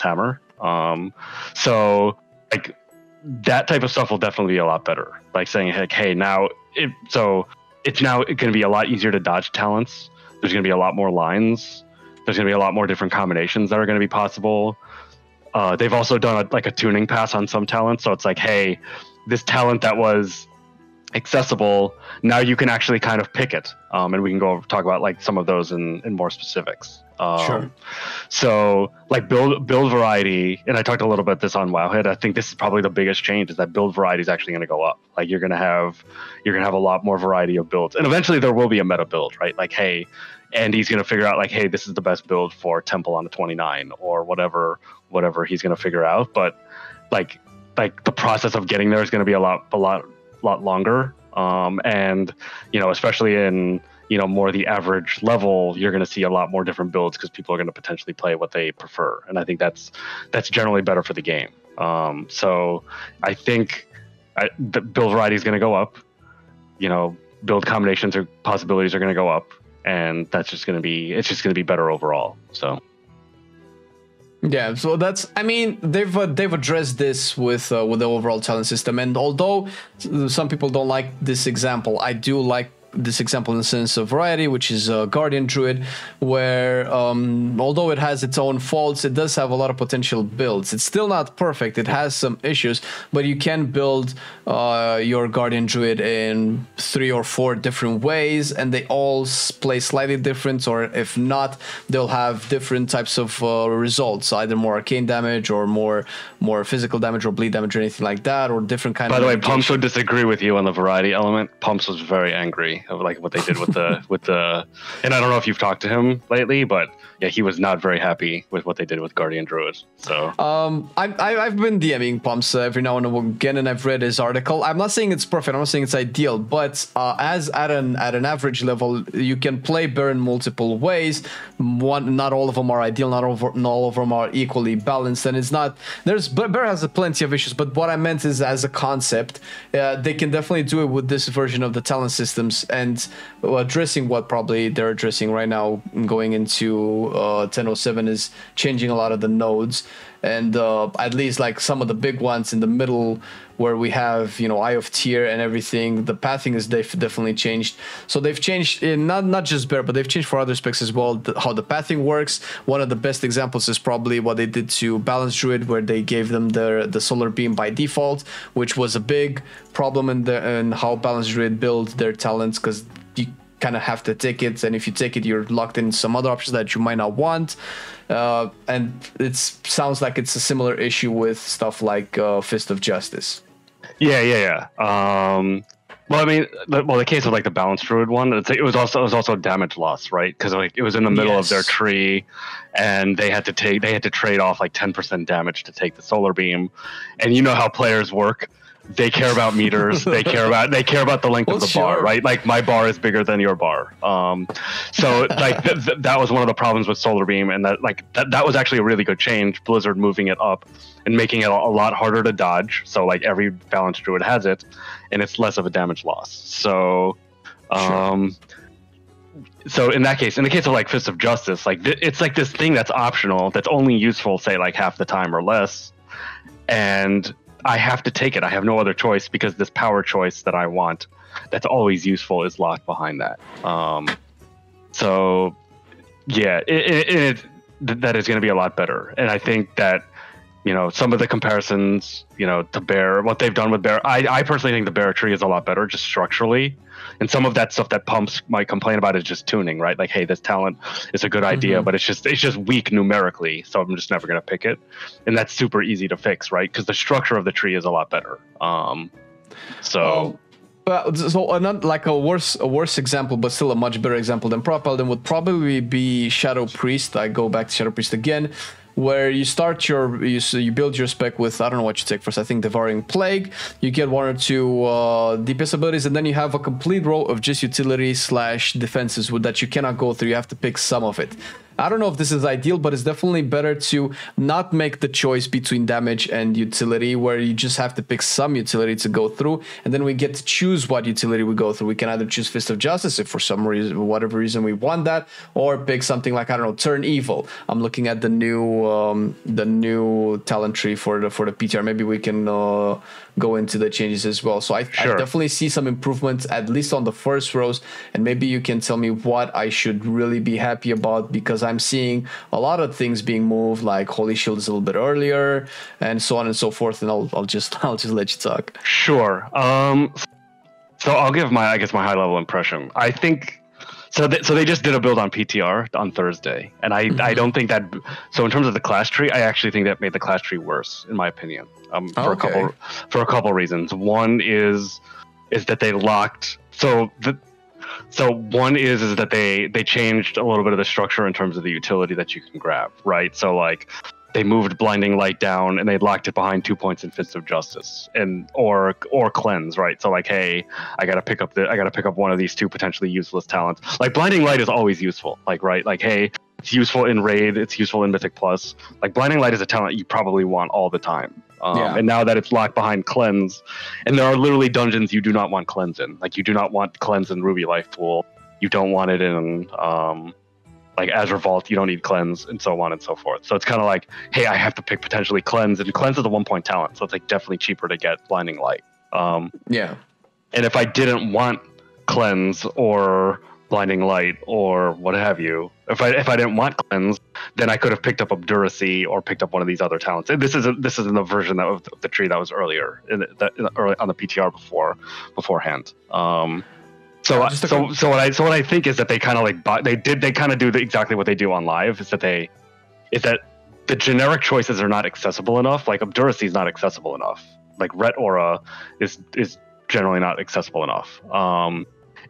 hammer. So like that type of stuff will definitely be a lot better. Like saying, like, hey, it's now going to be a lot easier to dodge talents. There's going to be a lot more lines. There's going to be a lot more different combinations that are going to be possible. They've also done a tuning pass on some talents. So it's like, hey, this talent that was accessible, now you can actually kind of pick it. And we can talk about like some of those in more specifics. Sure. So like build variety, and I talked a little bit this on Wowhead. I think this is probably the biggest change, is that build variety is actually going to go up. Like you're going to have a lot more variety of builds, and eventually there will be a meta build, right? Like, hey, Andy's going to figure out like, hey, this is the best build for Temple on the 29 or whatever he's going to figure out. But like the process of getting there is going to be a lot longer. And especially in more the average level, you're going to see a lot more different builds because people are going to potentially play what they prefer, and I think that's generally better for the game. So I think the build variety is going to go up. Build combinations or possibilities are going to go up, and it's just going to be better overall. So. Yeah, so they've addressed this with the overall talent system, and although some people don't like this example, I do like this example in the sense of variety, which is Guardian Druid, where although it has its own faults, it does have a lot of potential builds. It's still not perfect, it has some issues, but you can build your Guardian Druid in 3 or 4 different ways, and they all play slightly different, or if not, they'll have different types of results, either more arcane damage or more physical damage or bleed damage or anything like that, or different kind of. By the way, Pumps would disagree with you on the variety element. Pumps was very angry of like what they did with the and I don't know if you've talked to him lately, but yeah, he was not very happy with what they did with Guardian Druid. So I've been DMing Pumps every now and again, and I've read his article. I'm not saying it's perfect, I'm not saying it's ideal, but as at an average level, you can play Bear in multiple ways. Not all of them are ideal, not all of them are equally balanced, and it's not. Bear has plenty of issues, but what I meant is, as a concept, they can definitely do it with this version of the talent systems, and addressing what probably they're addressing right now going into 10.07 is changing a lot of the nodes, and at least like some of the big ones in the middle where we have Eye of Tyr and everything, the pathing is definitely changed. So they've changed in not just Bear, but they've changed for other specs as well, how the pathing works. One of the best examples is probably what they did to Balance Druid, where they gave them the Solar Beam by default, which was a big problem in how Balance Druid build their talents, because you kind of have to take it, and if you take it, you're locked in some other options that you might not want. And it sounds like it's a similar issue with stuff like Fist of Justice. Yeah. Well, I mean, the case of like the Balance Druid one, it was also damage loss, right? Because like it was in the middle of their tree, and they had to trade off like 10% damage to take the Solar Beam, and you know how players work. They care about meters. They care about the length of the bar, right? Like my bar is bigger than your bar. So like that was one of the problems with Solar Beam, and that was actually a really good change. Blizzard moving it up and making it a lot harder to dodge. So like every Balanced Druid has it, and it's less of a damage loss. So, so in that case, in the case of like Fist of Justice, like it's like this thing that's optional, that's only useful, say like half the time or less, and I have to take it. I have no other choice, because this power choice that I want, that's always useful, is locked behind that. So yeah, that is going to be a lot better. And I think that, some of the comparisons, to Bear, what they've done with Bear, I personally think the Bear tree is a lot better just structurally. And some of that stuff that Pumps might complain about is just tuning, right? Like, hey, this talent is a good idea, but it's just weak numerically, so I'm just never going to pick it. And that's super easy to fix, right? Because the structure of the tree is a lot better. So not like a worse example, but still a much better example than Prot Paladin would probably be Shadow Priest. I go back to Shadow Priest again, where you start you build your spec with, I don't know what you take first, I think Devouring Plague. You get 1 or 2 DPS abilities, and then you have a complete row of just utility / defenses that you cannot go through. You have to pick some of it. I don't know if this is ideal, but it's definitely better to not make the choice between damage and utility, where you just have to pick some utility to go through, and then we get to choose what utility we go through. We can either choose Fist of Justice if for some reason, whatever reason we want that, or pick something like, I don't know, Turn Evil. I'm looking at the new talent tree for the PTR. Maybe we can go into the changes as well. So I definitely see some improvements, at least on the first rows, and maybe you can tell me what I should really be happy about, because I'm seeing a lot of things being moved, like Holy Shield is a little bit earlier, and so on and so forth. And I'll just let you talk. Sure. So I'll give my high level impression. I think so. They just did a build on PTR on Thursday, and I don't think that. So in terms of the class tree, I actually think that made the class tree worse, in my opinion. For a couple reasons. One is that they locked. So one is that they changed a little bit of the structure in terms of the utility that you can grab, right? So like they moved Blinding Light down and they locked it behind 2 points in Fist of Justice or Cleanse, right? So like, hey, I gotta pick up one of these two potentially useless talents. Like Blinding Light is always useful, like, right? Like, hey, it's useful in Raid, it's useful in Mythic Plus. Like Blinding Light is a talent you probably want all the time. And now that it's locked behind Cleanse, and there are literally dungeons you do not want Cleanse in. Like you do not want Cleanse in Ruby Life Pool. You don't want it in like Azure Vault. You don't need Cleanse, and so on and so forth. So it's kind of like, hey, I have to pick potentially Cleanse, and Cleanse is a 1-point talent, so it's like definitely cheaper to get Blinding Light. And if I didn't want Cleanse or Blinding Light or what have you, if I didn't want Cleanse, then I could have picked up Obduracy or picked up one of these other talents. And this is in the version of the tree that was earlier early on the PTR beforehand. So what I think is that they kind of like they kind of do exactly what they do on live, is that the generic choices are not accessible enough. Like Obduracy is not accessible enough. Like Ret Aura is generally not accessible enough.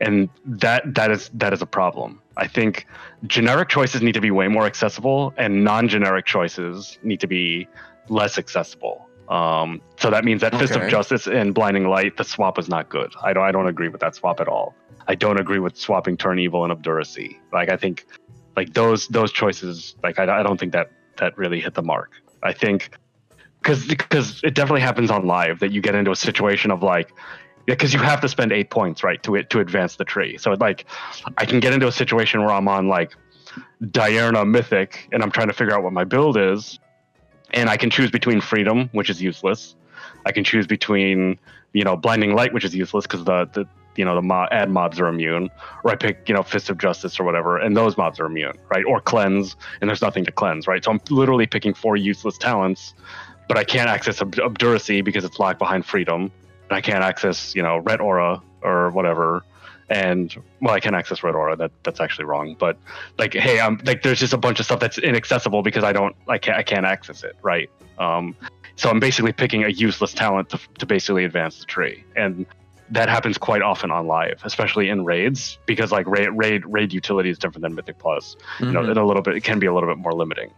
And that is a problem. I think generic choices need to be way more accessible, and non-generic choices need to be less accessible. So that means that Fist of Justice and Blinding Light, the swap is not good. I don't agree with that swap at all. I don't agree with swapping Turn Evil and Obduracy. Like I think like those choices, like I don't think that really hit the mark. I think because it definitely happens on live that you get into a situation of like, because you have to spend 8 points, right, to advance the tree. So like, I can get into a situation where I'm on like Diurna Mythic, and I'm trying to figure out what my build is, and I can choose between Freedom, which is useless. I can choose between Blinding Light, which is useless because the ad mobs are immune, or I pick Fist of Justice or whatever, and those mobs are immune, right? Or Cleanse, and there's nothing to cleanse, right? So I'm literally picking 4 useless talents, but I can't access Obduracy because it's locked behind Freedom. And I can't access, Red Aura or whatever. And well, I can access Red Aura. That's actually wrong. But like, hey, I'm like, there's just a bunch of stuff that's inaccessible because I can't access it, right? So I'm basically picking a useless talent to basically advance the tree, and that happens quite often on live, especially in raids, because like raid utility is different than Mythic Plus. It can be a little bit more limiting.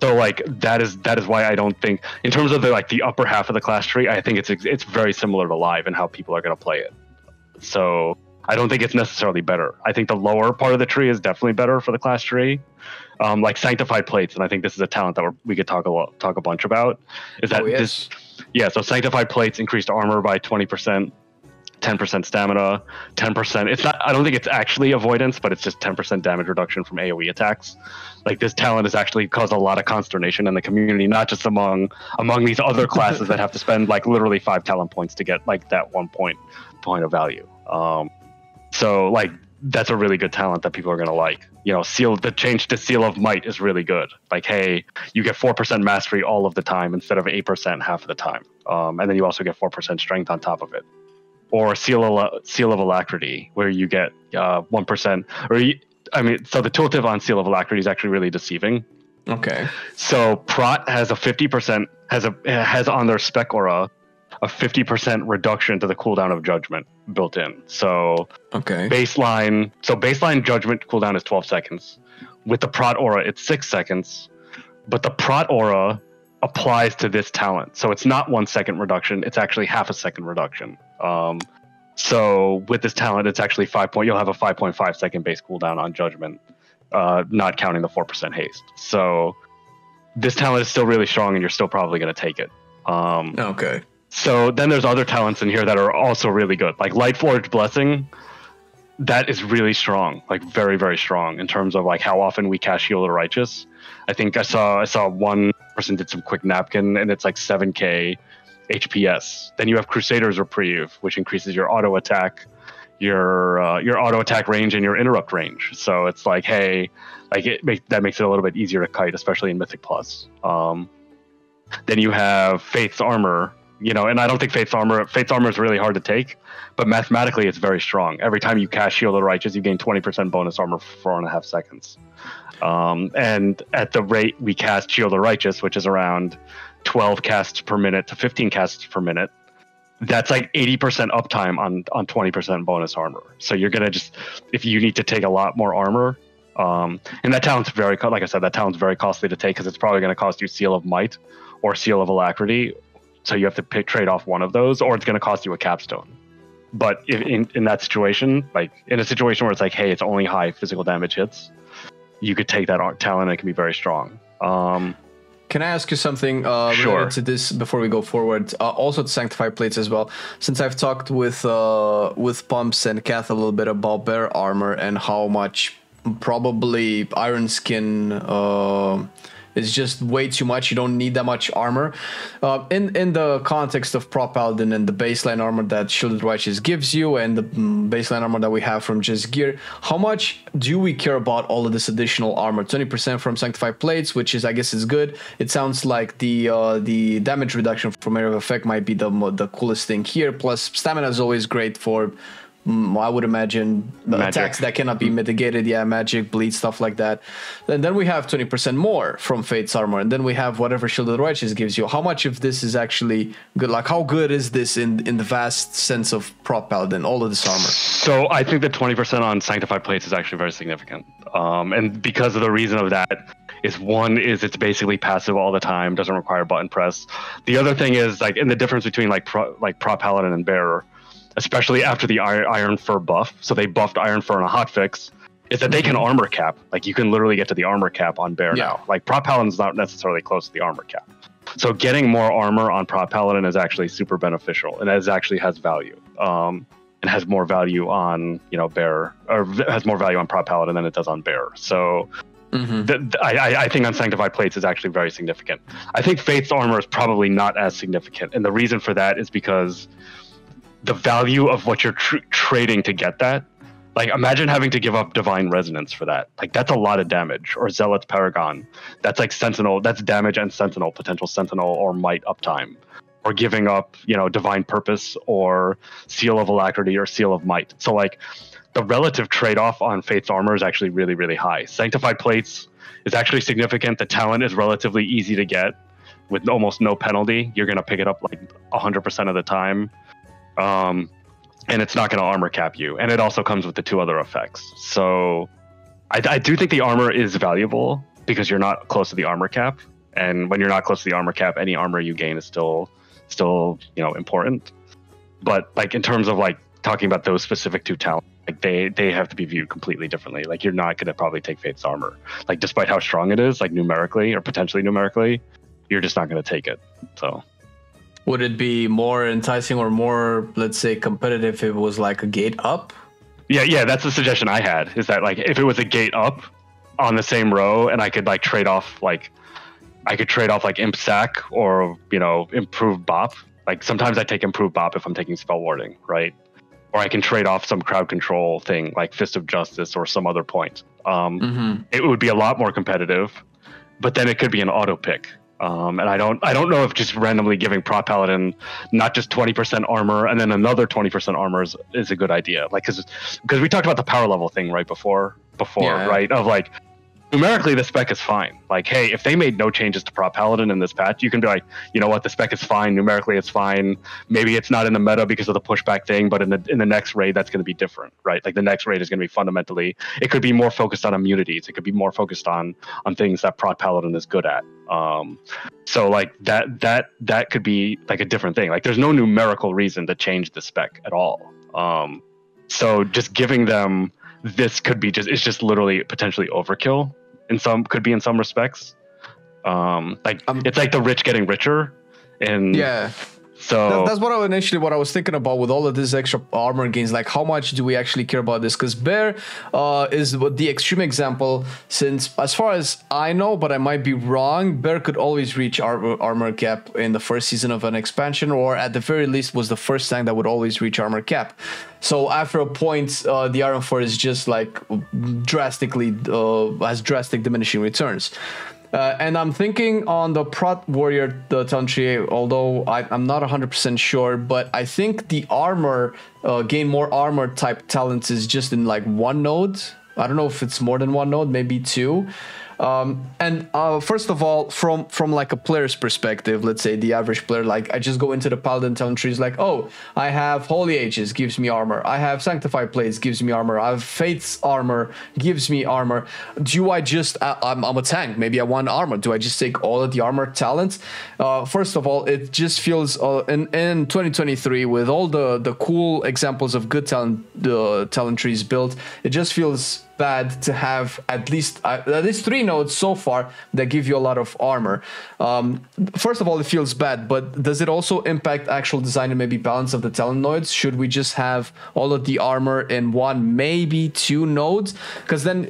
So like that is why I don't think, in terms of the upper half of the class tree, I think it's very similar to live and how people are going to play it. So I don't think it's necessarily better. I think the lower part of the tree is definitely better for the class tree, like Sanctified Plates, and I think this is a talent that we could talk a bunch about. Is that So Sanctified Plates increased armor by 20%. 10% stamina, 10%. It's not. I don't think it's actually avoidance, but it's just 10% damage reduction from AOE attacks. Like this talent has actually caused a lot of consternation in the community, not just among these other classes that have to spend like literally 5 talent points to get like that 1 point of value. So like that's a really good talent that people are gonna like. The change to Seal of Might is really good. Like, hey, you get 4% mastery all of the time instead of 8% half of the time, and then you also get 4% strength on top of it. Or Seal of Alacrity, where you get 1%. So the tooltip on Seal of Alacrity is actually really deceiving. Okay. So Prot has a 50% has on their Spec aura a 50% reduction to the cooldown of Judgment built in. So baseline Judgment cooldown is 12 seconds. With the Prot aura, it's 6 seconds, but the Prot aura applies to this talent, so it's not 1 second reduction, it's actually half a second reduction. So with this talent, it's actually you'll have a 5.5 second base cooldown on Judgment, not counting the 4% haste. So this talent is still really strong, and you're still probably going to take it. Okay. So then there's other talents in here that are also really good, like Lightforged Blessing. That is really strong, like very, very strong in terms of like how often we cast Shield of the Righteous. I think I saw one person did some quick napkin, and it's like 7k HPS. Then you have Crusader's Reprieve, which increases your auto attack, your auto attack range, and your interrupt range. So it's like, hey, like that makes it a little bit easier to kite, especially in Mythic Plus. Then you have Faith's Armor. And I don't think Faith's Armor is really hard to take, but mathematically it's very strong. Every time you cast Shield of the Righteous, you gain 20% bonus armor for 4.5 seconds. And at the rate we cast Shield of the Righteous, which is around 12 casts per minute to 15 casts per minute, that's like 80% uptime on 20% bonus armor. So you're going to if you need to take a lot more armor, and that talent's like I said, that talent's very costly to take because it's probably going to cost you Seal of Might or Seal of Alacrity. So you have to trade off one of those, or it's going to cost you a capstone. But in that situation, like in a situation where it's like, hey, it's only high physical damage hits, you could take that talent and it can be very strong. Can I ask you something Sure. related to this before we go forward? Also to Sanctified Plates as well. Since I've talked with Pumps and Kath a little bit about bear armor and how much probably Iron Skin is just way too much. You don't need that much armor. In the context of Prot Paladin and the baseline armor that Shielded Righteous gives you and the baseline armor that we have from just gear, how much do we care about all of this additional armor? 20% from Sanctified Plates, which is, I guess, is good. It sounds like the damage reduction from Area of Effect might be the coolest thing here. Plus, stamina is always great for, I would imagine, attacks that cannot be mitigated. Yeah, magic, bleed, stuff like that. And then we have 20% more from Fate's armor. And then we have whatever Shield of the Righteous gives you. How much of this is actually good? Like, how good is this in the vast sense of Prot Paladin, all of this armor? So I think the 20% on Sanctified Plates is actually very significant. And because of the reason of that is, one is it's basically passive all the time, doesn't require button press. The other thing is, like, in the difference between Prot Paladin and Bearer, especially after the Iron Fur buff, so they buffed Iron Fur in a hotfix, is that they can armor cap. Like, you can literally get to the armor cap on Bear now. Like, Prot Paladin's not necessarily close to the armor cap. So getting more armor on Prot Paladin is actually super beneficial, and it actually has value. And has more value on, Bear, or has more value on Prot Paladin than it does on Bear. So I think on Sanctified Plates is actually very significant. I think Faith's armor is probably not as significant, and the reason for that is because the value of what you're trading to get that, like, imagine having to give up Divine Resonance for that. Like, that's a lot of damage. Or Zealot's Paragon, that's like Sentinel, that's damage and Sentinel, potential Sentinel or Might uptime. Or giving up, Divine Purpose or Seal of Alacrity or Seal of Might. So, like, the relative trade-off on Faith's armor is actually really, really high. Sanctified Plates is actually significant. The talent is relatively easy to get with almost no penalty. You're going to pick it up like 100% of the time. And it's not going to armor cap you. And it also comes with the 2 other effects. So I do think the armor is valuable because you're not close to the armor cap. And when you're not close to the armor cap, any armor you gain is still important. But, like, in terms of, like, talking about those specific 2 talents, like, they have to be viewed completely differently. Like, you're not going to probably take Faith's armor. Like, despite how strong it is, like, numerically or potentially numerically, you're just not going to take it. So would it be more enticing or more, let's say, competitive if it was like a gate up? Yeah, that's the suggestion I had, is that, like, if it was a gate up on the same row and I could, like, trade off like Imp Sack or, Improved Bop. Like, sometimes I take Improved Bop if I'm taking Spell Warding, right? Or I can trade off some crowd control thing like Fist of Justice or some other point. It would be a lot more competitive, but then it could be an auto pick. And I don't know if just randomly giving Prot Paladin not just 20% armor and then another 20% armor is a good idea. Like, because we talked about the power level thing right before, right? Of, like, numerically the spec is fine. Like, hey, if they made no changes to Prot Paladin in this patch, you can be like, you know what, the spec is fine. Numerically, it's fine. Maybe it's not in the meta because of the pushback thing, but in the next raid, that's going to be different, right? Like, the next raid is going to be fundamentally, it could be more focused on immunities. It could be more focused on things that Prot Paladin is good at. So, like, that could be like a different thing. Like, there's no numerical reason to change the spec at all. So just giving them this could be it's just literally potentially overkill in some respects. It's like the rich getting richer, and yeah. So that's what I was thinking about with all of these extra armor gains. Like, how much do we actually care about this? Because Bear is the extreme example, since as far as I know, but I might be wrong, Bear could always reach armor cap in the first season of an expansion, or at the very least was the first tank that would always reach armor cap. So after a point, the Iron 4 is just like drastically has drastic diminishing returns. And I'm thinking on the Prot Warrior, the talent tree, although I'm not 100% sure, but I think the armor, gain more armor type talents is just in like one node. I don't know if it's more than one node, maybe two. First of all, from like a player's perspective, let's say the average player, like I just go into the Paladin talent trees like, oh, I have Holy Ages, gives me armor. I have Sanctified Plates, gives me armor. I have Faith's armor, gives me armor. Do I just, I'm a tank, maybe I want armor. Do I just take all of the armor talents? First of all, it just feels, in 2023, with all the cool examples of good talent trees built, it just feels bad to have at least 3 nodes so far that give you a lot of armor. First of all, it feels bad, but does it also impact actual design and maybe balance of the talent nodes? Should we just have all of the armor in 1, maybe 2 nodes? Because then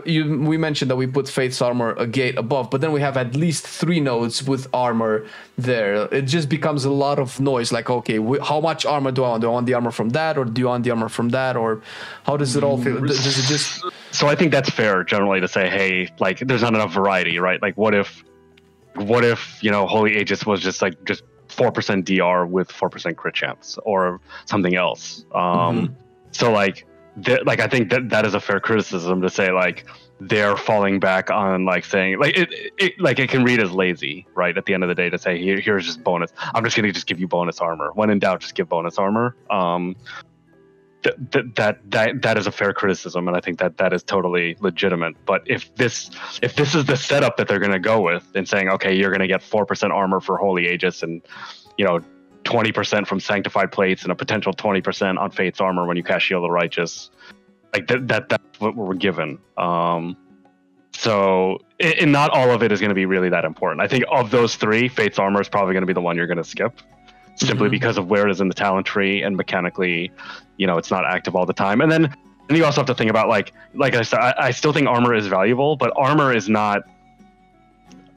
we mentioned that we put Faith's armor a gate above, but then we have at least 3 nodes with armor there. It just becomes a lot of noise. Like, okay, how much armor do I want? Do I want the armor from that, or do you want the armor from that, or how does it all feel? Does it just... So I think that's fair generally to say, hey, like there's not enough variety, right? Like what if Holy Aegis was just 4% DR with 4% crit chance or something else. So I think that is a fair criticism to say like they're falling back on like saying like it can read as lazy, right? At the end of the day, to say here's just bonus. I'm just gonna give you bonus armor. When in doubt, just give bonus armor. That is a fair criticism, and I think that is totally legitimate. But if this is the setup that they're going to go with, and saying, okay, you're going to get 4% armor for Holy Aegis, and 20% from Sanctified Plates, and a potential 20% on Fate's armor when you cast Shield of the Righteous, like that's what we're given. So, and not all of it is going to be really that important. I think of those 3, Fate's armor is probably going to be the one you're going to skip. Simply because of where it is in the talent tree, and mechanically, it's not active all the time. And then you also have to think about like I said, I still think armor is valuable, but armor is not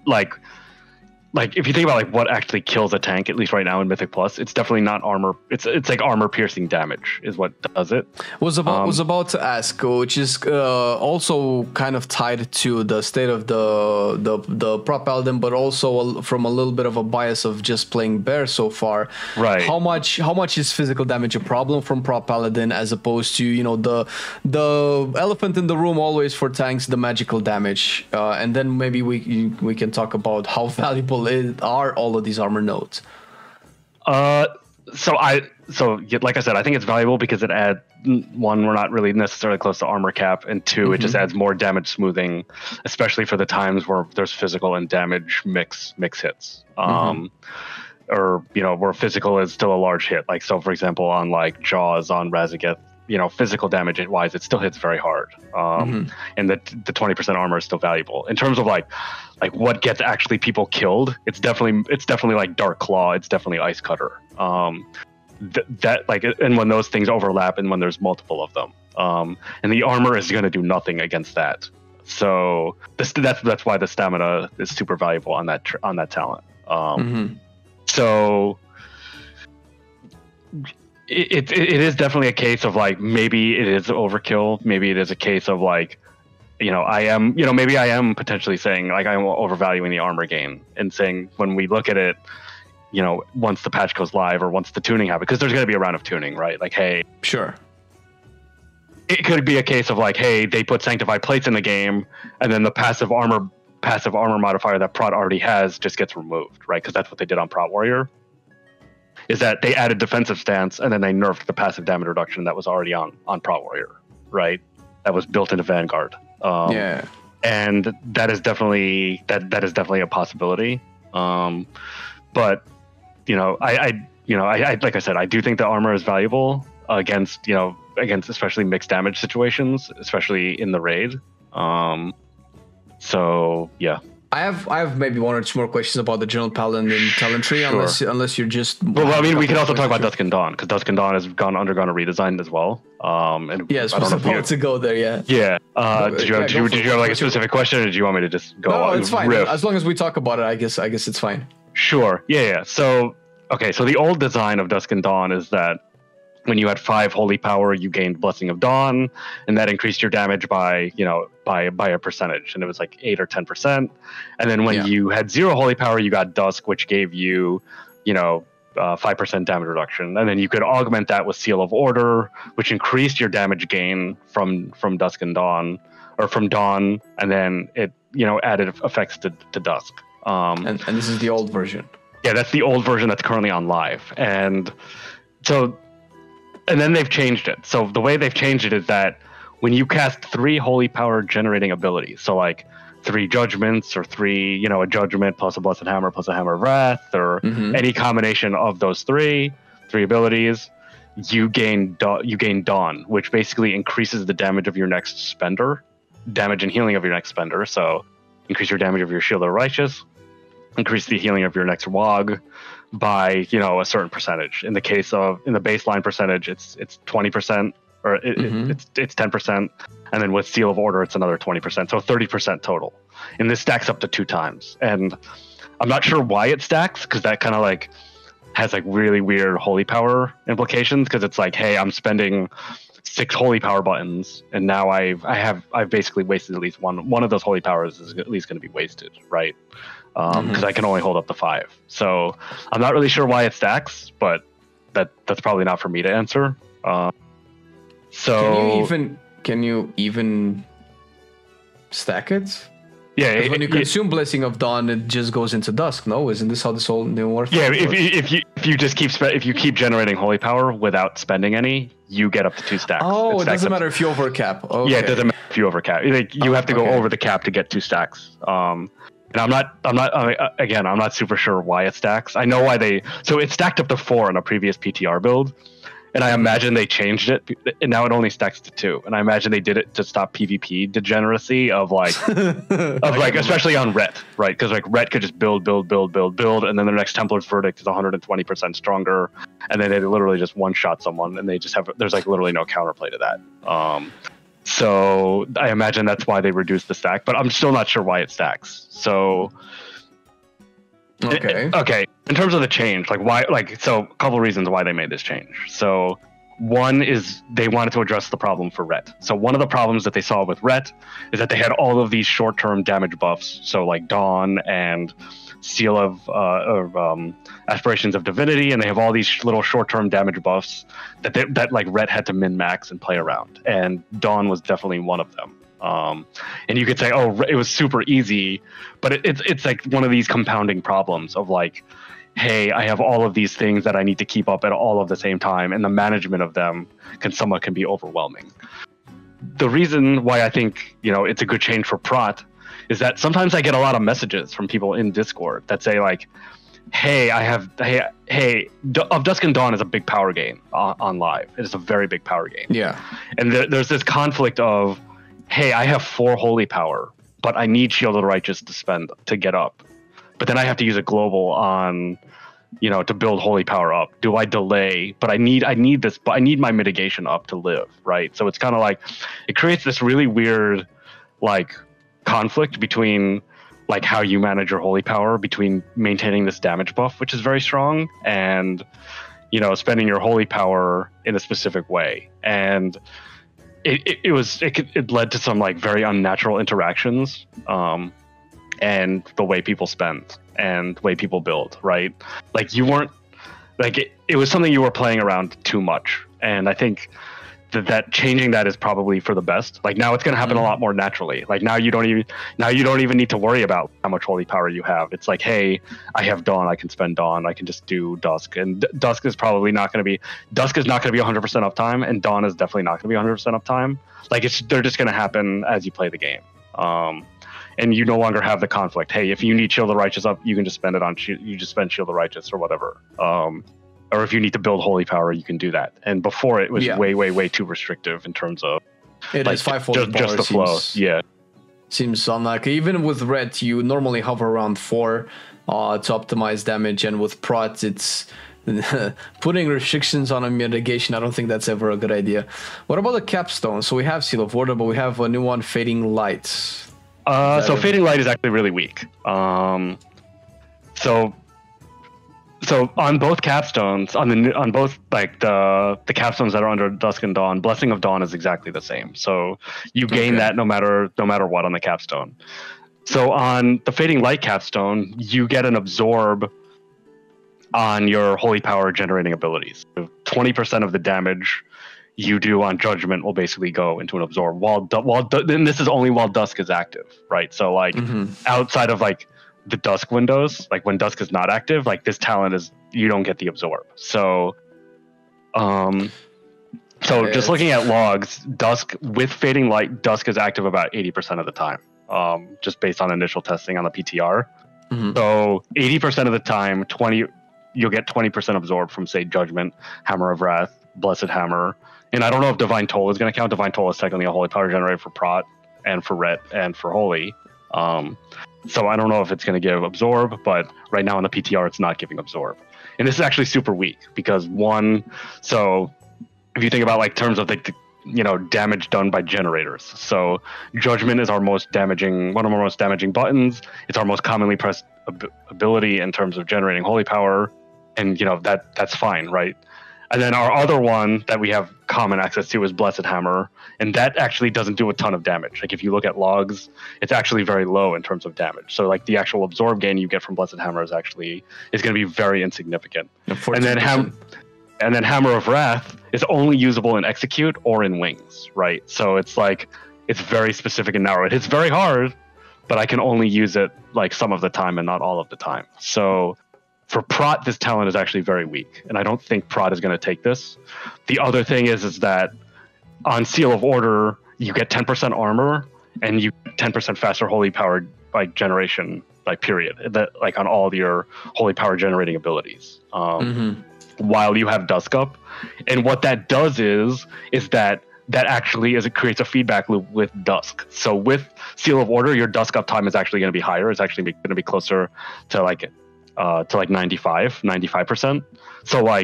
like if you think about like what actually kills a tank, at least right now in Mythic Plus, it's definitely not armor. It's like armor piercing damage is what does it. Was about to ask, which is also kind of tied to the state of the Prot Paladin, but also from a little bit of a bias of just playing Bear so far. Right. How much is physical damage a problem from Prot Paladin, as opposed to the elephant in the room always for tanks, the magical damage, and then maybe we can talk about how valuable are all of these armor nodes. So like I said, I think it's valuable because it adds, 1, we're not really necessarily close to armor cap, and 2, it just adds more damage smoothing, especially for the times where there's physical and damage mix hits. Or where physical is still a large hit. Like, so for example, on like Jaws on Razageth, physical damage wise, it still hits very hard. And the 20% armor is still valuable. In terms of like what gets actually people killed, it's definitely like Dark Claw, it's definitely Ice Cutter. And when those things overlap, and when there's multiple of them, and the armor is going to do nothing against that. So that's why the stamina is super valuable on that talent. So it is definitely a case of like, maybe it is overkill. Maybe it is a case of like, maybe I am potentially saying like I'm overvaluing the armor gain, and saying when we look at it, once the patch goes live or once the tuning happens, because there's going to be a round of tuning, right? Like, hey, sure. It could be a case of like, hey, they put Sanctified Plates in the game, and then the passive armor modifier that Prot already has just gets removed, right? Because that's what they did on Prot Warrior. Is that they added defensive stance, and then they nerfed the passive damage reduction that was already on Prot Warrior, right? That was built into Vanguard. And that is definitely a possibility. But I like I said, I do think the armor is valuable. against against especially mixed damage situations, especially in the raid. So yeah. I have maybe one or two more questions about the general Paladin talent tree, Sure. unless you're just. Well, I mean, we can also talk about Dusk and Dawn, because Dusk and Dawn has undergone a redesign as well. And yeah, I was about to go there. Yeah. Yeah. Did you have like a specific question, or do you want me to just go? No, it's fine. As long as we talk about it, I guess it's fine. Sure. Yeah. So okay. So the old design of Dusk and Dawn is that when you had 5 holy power, you gained Blessing of Dawn, and that increased your damage by by a percentage, and it was like 8 or 10%. And then when you had 0 holy power, you got Dusk, which gave you 5% damage reduction, and then you could augment that with Seal of Order, which increased your damage gain from Dusk and Dawn, or from Dawn, and then it added effects to Dusk. And this is the old version. Yeah, that's the old version that's currently on live, and then they've changed it. So the way they've changed it is that when you cast 3 holy power generating abilities, so like 3 judgments, or 3, a judgment plus a blessed hammer plus a hammer of wrath, or any combination of those 3 abilities, you gain Dawn, which basically increases the damage of your next spender, damage and healing of your next spender. So increase your damage of your Shield of the Righteous, increase the healing of your next Wog by a certain percentage. In the baseline percentage, it's 20%, or it's 10%, and then with Seal of Order it's another 20%, so 30% total. And this stacks up to 2 times. And I'm not sure why it stacks, because that kind of like has like really weird holy power implications, because it's like, hey, I'm spending 6 holy power buttons, and now I've basically wasted at least one of those holy powers is at least going to be wasted, right? Because I can only hold up to 5. So I'm not really sure why it stacks, but that's probably not for me to answer. So can you even stack it? Yeah, when you consume Blessing of Dawn, it just goes into Dusk. No, isn't this how this whole new works? Yeah, if you just keep generating holy power without spending any, you get up to 2 stacks. Oh, it doesn't matter if you overcap. Okay. Yeah, it doesn't matter if you overcap. Like, you have to go over the cap to get 2 stacks. And I'm not super sure why it stacks. I know why so it stacked up to 4 in a previous PTR build, and I imagine they changed it, and now it only stacks to 2. And I imagine they did it to stop PvP degeneracy of especially on Ret, right? Because like Ret could just build, and then their next Templar's Verdict is 120% stronger, and then they literally just one-shot someone, and there's like literally no counterplay to that. So I imagine that's why they reduced the stack, but I'm still not sure why it stacks. So okay. In terms of the change, a couple reasons why they made this change. So one is they wanted to address the problem for Ret. So one of the problems that they saw with Ret is that they had all of these short-term damage buffs. So like Dawn and Seal of Aspirations of Divinity, and they have all these little short-term damage buffs that like Ret had to min-max and play around, and Dawn was definitely one of them. And you could say, oh, it was super easy, but it's like one of these compounding problems of like, hey, I have all of these things that I need to keep up at all of the same time, and the management of them can be overwhelming. The reason why I think it's a good change for Prot is that sometimes I get a lot of messages from people in Discord that say like, hey, of Dusk and Dawn is a big power gain on live. It is a very big power gain. Yeah. And there's this conflict of, hey, I have 4 holy power, but I need Shield of the Righteous to spend to get up. But then I have to use a global on, to build holy power up. Do I delay? But I need this, but I need my mitigation up to live, right? So it's kind of like, it creates this really weird, like, conflict between like how you manage your holy power, between maintaining this damage buff, which is very strong, and spending your holy power in a specific way. And it led to some like very unnatural interactions, and the way people spend and the way people build, right? Like you weren't like it was something you were playing around too much, and I think that changing that is probably for the best. Like now it's going to happen a lot more naturally. Like now you don't even need to worry about how much holy power you have. It's like, hey, I have Dawn, I can spend Dawn, I can just do Dusk, and Dusk is not going to be 100% uptime, and Dawn is definitely not going to be 100% uptime. Like they're just going to happen as you play the game. And you no longer have the conflict. Hey, if you need Shield of the Righteous up, you can just spend it on you just spend Shield of the Righteous or whatever. or if you need to build holy power, you can do that. And before it was way too restrictive in terms of it is 5-fold just the flow. Yeah, seems unlikely. Even with red, you normally hover around 4 to optimize damage, and with Prot, it's putting restrictions on a mitigation. I don't think that's ever a good idea. What about the capstone? So we have Seal of Order, but we have a new one, Fading Light. So Fading Light is actually really weak. So on both capstones, on both like the capstones that are under Dusk and Dawn, Blessing of Dawn is exactly the same. So you gain that no matter what on the capstone. So on the Fading Light capstone, you get an absorb on your holy power generating abilities. So 20% of the damage you do on Judgment will basically go into an absorb. And this is only while Dusk is active, right? So like outside of like the Dusk windows, like when Dusk is not active, like this talent is, you don't get the absorb. So just looking at logs, Dusk with Fading Light, Dusk is active about 80% of the time, just based on initial testing on the PTR. So 80% of the time, you'll get 20% absorb from, say, Judgment, Hammer of Wrath, Blessed Hammer, and I don't know if Divine Toll is going to count. Divine Toll is technically a holy power generator for Prot and for Ret and for Holy. So I don't know if it's going to give absorb, but right now in the PTR, it's not giving absorb. And this is actually super weak because so if you think about like terms of the damage done by generators. So Judgment is one of our most damaging buttons. It's our most commonly pressed ability in terms of generating holy power. And that's fine, right? And then our other one that we have common access to is Blessed Hammer, and that actually doesn't do a ton of damage. Like if you look at logs, it's actually very low in terms of damage. So like the actual absorb gain you get from Blessed Hammer is going to be very insignificant. And then Hammer of Wrath is only usable in Execute or in Wings, right? So it's very specific and narrow. It hits very hard, but I can only use it like some of the time and not all of the time. So for Prot, this talent is actually very weak, and I don't think Prot is going to take this. The other thing is that on Seal of Order, you get 10% armor, and you get 10% faster holy power generation, period. That on all of your holy power generating abilities, while you have Dusk up. And what that does is that actually it creates a feedback loop with Dusk. So with Seal of Order, your Dusk up time is actually going to be higher. It's actually going to be closer to 95%. So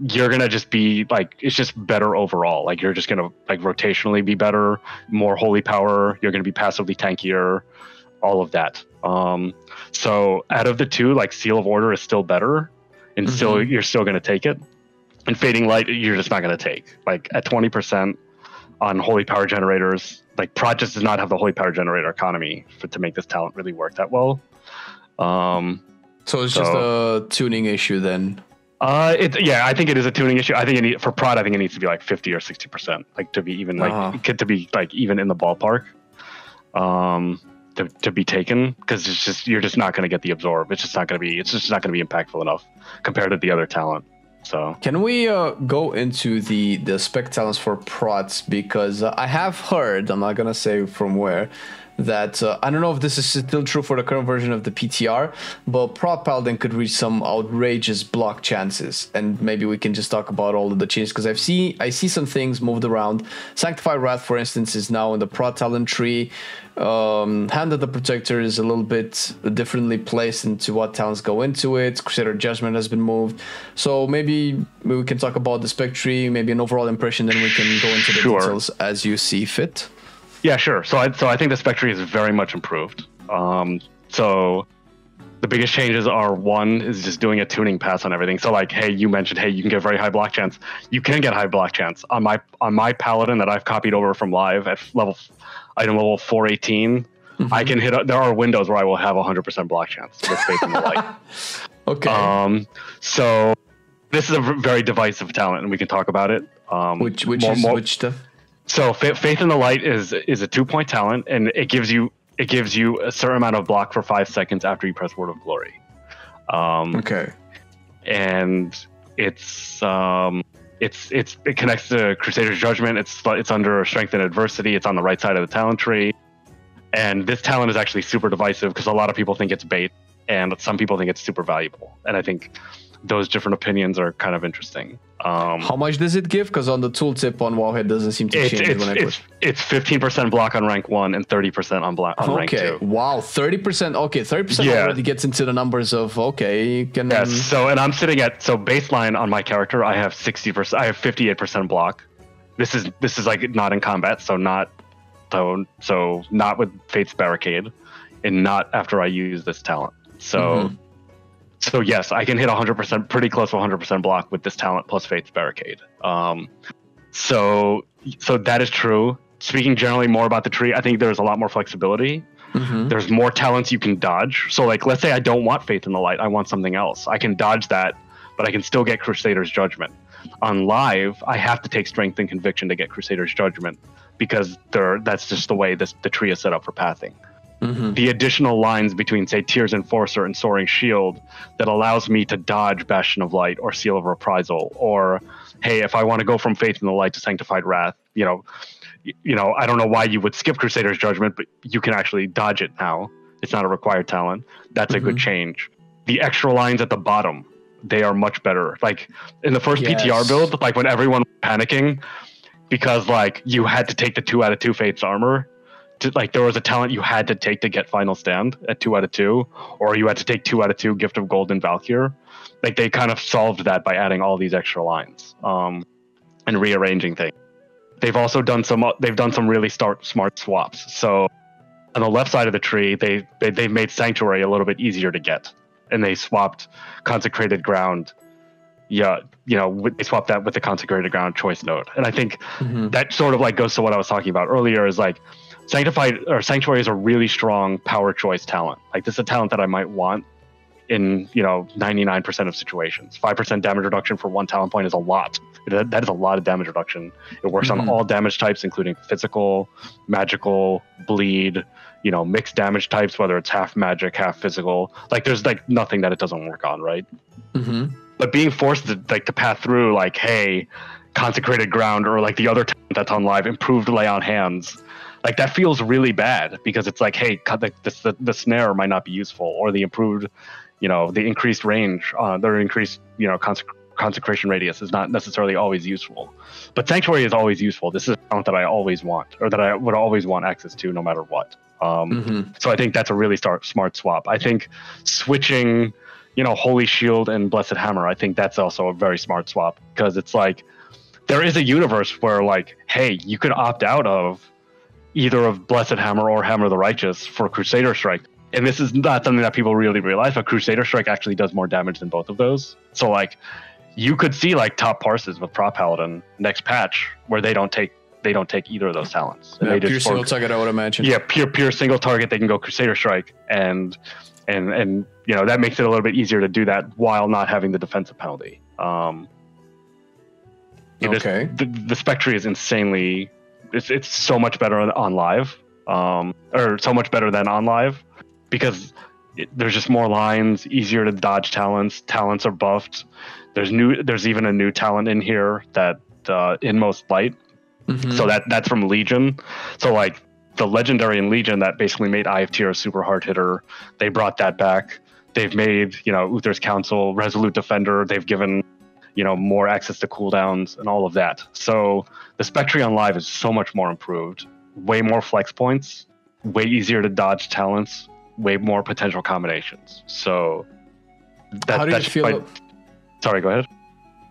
you're gonna just be it's just better overall. You're just gonna rotationally be better, more holy power. You're gonna be passively tankier, all of that. So out of the two, Seal of Order is still better, and you're still gonna take it. And Fading Light, you're just not gonna take. At 20% on holy power generators, Prot just does not have the holy power generator economy to make this talent really work that well. So it's just a tuning issue then. I think it is a tuning issue. I think for Prot, I think it needs to be 50 or 60%, to be even to be even in the ballpark, to be taken, because you're just not going to get the absorb. It's just not going to be impactful enough compared to the other talent. So can we go into the spec talents for Prots, because I have heard, I'm not gonna say from where, that I don't know if this is still true for the current version of the PTR, but Prot Paladin could reach some outrageous block chances, and maybe we can just talk about all of the changes, because I see some things moved around. Sanctified Wrath, for instance, is now in the Prot talent tree. Hand of the Protector is a little bit differently placed into what talents go into it. Crusader Judgment has been moved, so maybe we can talk about the spec tree, maybe an overall impression, then we can go into the details as you see fit. Yeah, sure. So I think the spec tree is very much improved. So the biggest changes are, one is just doing a tuning pass on everything. So hey, you mentioned, you can get very high block chance. You can get high block chance on my Paladin that I've copied over from live at item level 418. I can hit. There are windows where I will have 100% block chance with Faith in the Light. Okay. So this is a very divisive talent, and we can talk about it. Which stuff? So Faith in the Light is a 2-point talent, and it gives you a certain amount of block for 5 seconds after you press Word of Glory. Okay. And it connects to Crusader's Judgment. It's under Strength and Adversity. It's on the right side of the talent tree. And this talent is actually super divisive because a lot of people think it's bait, and some people think it's super valuable. And I think those different opinions are kind of interesting. How much does it give? Because on the tooltip on Wowhead doesn't seem to change. It's 15% block on rank 1 and 30% on rank 2. Wow, 30%. Okay, 30% already gets into the numbers of you can. Yes. So and I'm sitting at baseline on my character. I have 60%. I have 58% block. This is like not in combat, so not with Fate's Barricade, and not after I use this talent. So. So yes, I can hit 100%, pretty close to 100% block with this talent plus Fate's Barricade. So that is true. Speaking generally more about the tree, I think there's a lot more flexibility. There's more talents you can dodge. So like, let's say I don't want Faith in the Light, I want something else. I can dodge that, but I can still get Crusader's Judgment. On live, I have to take Strength and Conviction to get Crusader's Judgment because that's just the way the tree is set up for pathing. The additional lines between, say, Tears Enforcer and Soaring Shield that allows me to dodge Bastion of Light or Seal of Reprisal, or, hey, if I want to go from Faith in the Light to Sanctified Wrath, I don't know why you would skip Crusader's Judgment, but you can actually dodge it now. It's not a required talent. That's a good change. The extra lines at the bottom, they are much better. Like, in the first PTR build, like, when everyone was panicking, because, like, you had to take the 2 out of 2 Fate's Armor, there was a talent you had to take to get Final Stand at 2 out of 2, or you had to take 2 out of 2 Gift of Gold and Valkyr. Like, they kind of solved that by adding all these extra lines and rearranging things. They've also done some really smart swaps. So on the left side of the tree, they've made Sanctuary a little bit easier to get, and they swapped Consecrated Ground. They swapped that with the Consecrated Ground choice node, and I think that sort of like goes to what I was talking about earlier. Is like Sanctuary is a really strong power choice talent. Like, this is a talent that I might want in 99% of situations. 5% damage reduction for 1 talent point is a lot. That is a lot of damage reduction. It works on all damage types, including physical, magical, bleed, mixed damage types, whether it's half magic, half physical. Like, there's like nothing that it doesn't work on, right? But being forced to path through, like, hey, Consecrated Ground, or like the other talent that's on live, improved Lay on Hands, like, that feels really bad because it's like, hey, the snare might not be useful, or the improved, the increased range, their increased, consecration radius is not necessarily always useful. But Sanctuary is always useful. This is a talent that I always want, or that I would always want access to no matter what. So I think that's a really smart swap. I think switching, Holy Shield and Blessed Hammer, I think that's also a very smart swap, because it's like, there is a universe where, like, hey, you could opt out of either of Blessed Hammer or Hammer of the Righteous for Crusader Strike. And this is not something that people really realize, but Crusader Strike actually does more damage than both of those. So, like, you could see, like, top parses with Prot Paladin next patch where they don't take either of those talents. And they just pure single target, I would imagine. Yeah, pure single target. They can go Crusader Strike, and that makes it a little bit easier to do that while not having the defensive penalty. The Spec tree is insanely. It's so much better on live, or so much better than on live, because there's just more lines, easier to dodge talents. Talents are buffed. There's even a new talent in here that Inmost Light. So that's from Legion. So, like, the legendary in Legion that basically made Eye of Tyr a super hard hitter, they brought that back. They've made Uther's Council, Resolute Defender. They've given more access to cooldowns and all of that. So the Spec tree on live is so much more improved, way more flex points, way easier to dodge talents, way more potential combinations. So how do you feel? Sorry, go ahead.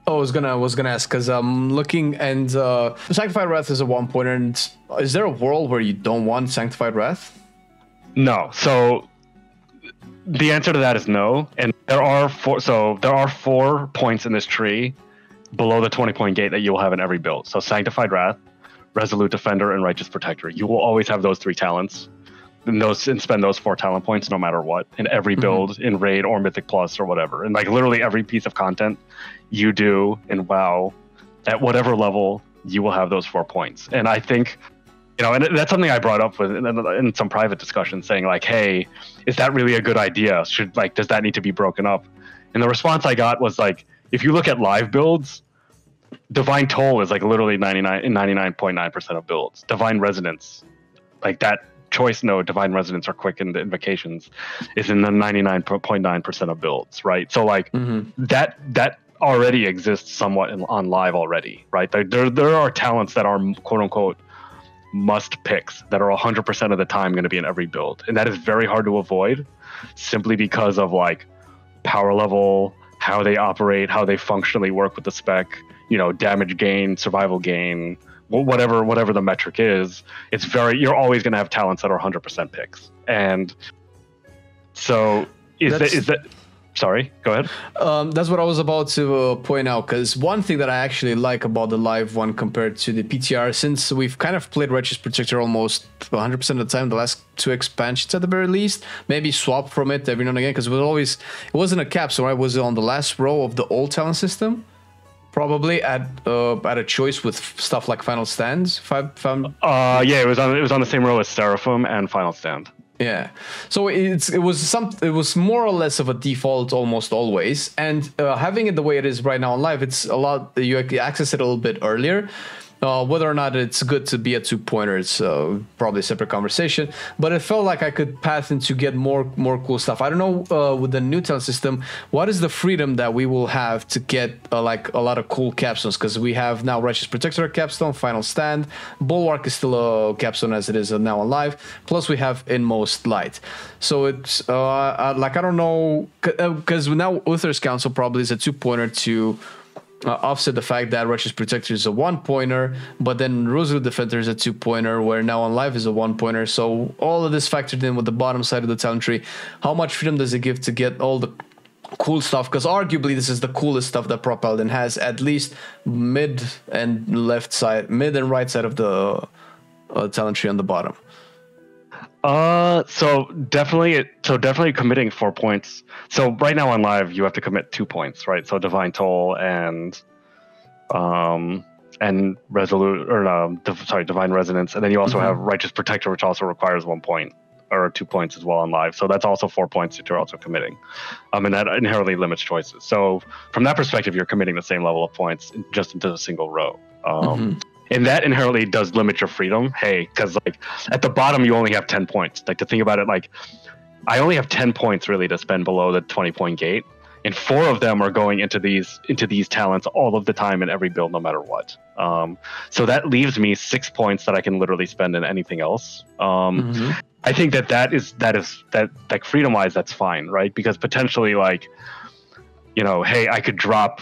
Oh, I was gonna ask, because I'm looking, and Sanctified Wrath is a 1-pointer, and is there a world where you don't want Sanctified Wrath? No. So the answer to that is no, and there are 4 points in this tree below the 20-point gate that you will have in every build. So Sanctified Wrath, Resolute Defender, and Righteous Protector. You will always have those 3 talents, and spend those 4 talent points no matter what in every build, in Raid or Mythic Plus or whatever. And like literally every piece of content you do in WoW, at whatever level, you will have those 4 points. And I think, and that's something I brought up with in some private discussions, saying like, hey, is that really a good idea? Does that need to be broken up? And the response I got was like, if you look at live builds, Divine Toll is like literally 99.9% of builds. Divine Resonance, like that choice node, Divine Resonance or Quicken the invocations, is in the 99.9% of builds, right? So like that already exists somewhat on live already, right? There are talents that are quote unquote must picks that are 100% of the time going to be in every build, and that is very hard to avoid simply because of like power level, how they operate, how they functionally work with the spec, you know, damage gain, survival gain, whatever the metric is. You're always going to have talents that are 100% picks. And so is that sorry, go ahead. That's what I was about to point out, because one thing that I actually like about the live one compared to the PTR, since we've kind of played Righteous Protector almost 100% of the time, the last 2 expansions at the very least, maybe swap from it every now and again, because it wasn't a capsule, right? It was on the last row of the old talent system, probably at a choice with stuff like Final Stands. Yeah, it was on the same row as Seraphim and Final Stand. Yeah, so it was more or less of a default almost always, and having it the way it is right now on live, it's a lot. You access it a little bit earlier. Whether or not it's good to be a 2-pointer, it's probably a separate conversation. But it felt like I could path into get more cool stuff. I don't know with the new talent system, what is the freedom that we will have to get like a lot of cool capstones? Because we have now Righteous Protector capstone, Final Stand, Bulwark is still a capstone as it is now on live. Plus we have Inmost Light. So it's like I don't know, because now Uther's Council probably is a 2-pointer to offset the fact that Righteous Protector is a 1-pointer, but then Rosewood Defender is a 2-pointer, where now on live is a 1-pointer. So all of this factored in with the bottom side of the talent tree. How much freedom does it give to get all the cool stuff? Because arguably this is the coolest stuff that Prot Paladin has, at least mid and right side of the talent tree on the bottom. So definitely committing 4 points. So right now on live, you have to commit 2 points, right? So Divine Toll and Resolute, or Divine Resonance, and then you also have Righteous Protector, which also requires 1 point or 2 points as well on live. So that's also 4 points that you're also committing, and that inherently limits choices. So from that perspective, you're committing the same level of points just into a single row. And that inherently does limit your freedom. Hey, because like at the bottom you only have 10 points. Like, to think about it, like I only have 10 points really to spend below the 20-point gate, and 4 of them are going into these talents all of the time in every build, no matter what. So that leaves me 6 points that I can literally spend in anything else. I think that like freedom-wise, that's fine, right? Because potentially, like, you know, hey, I could drop,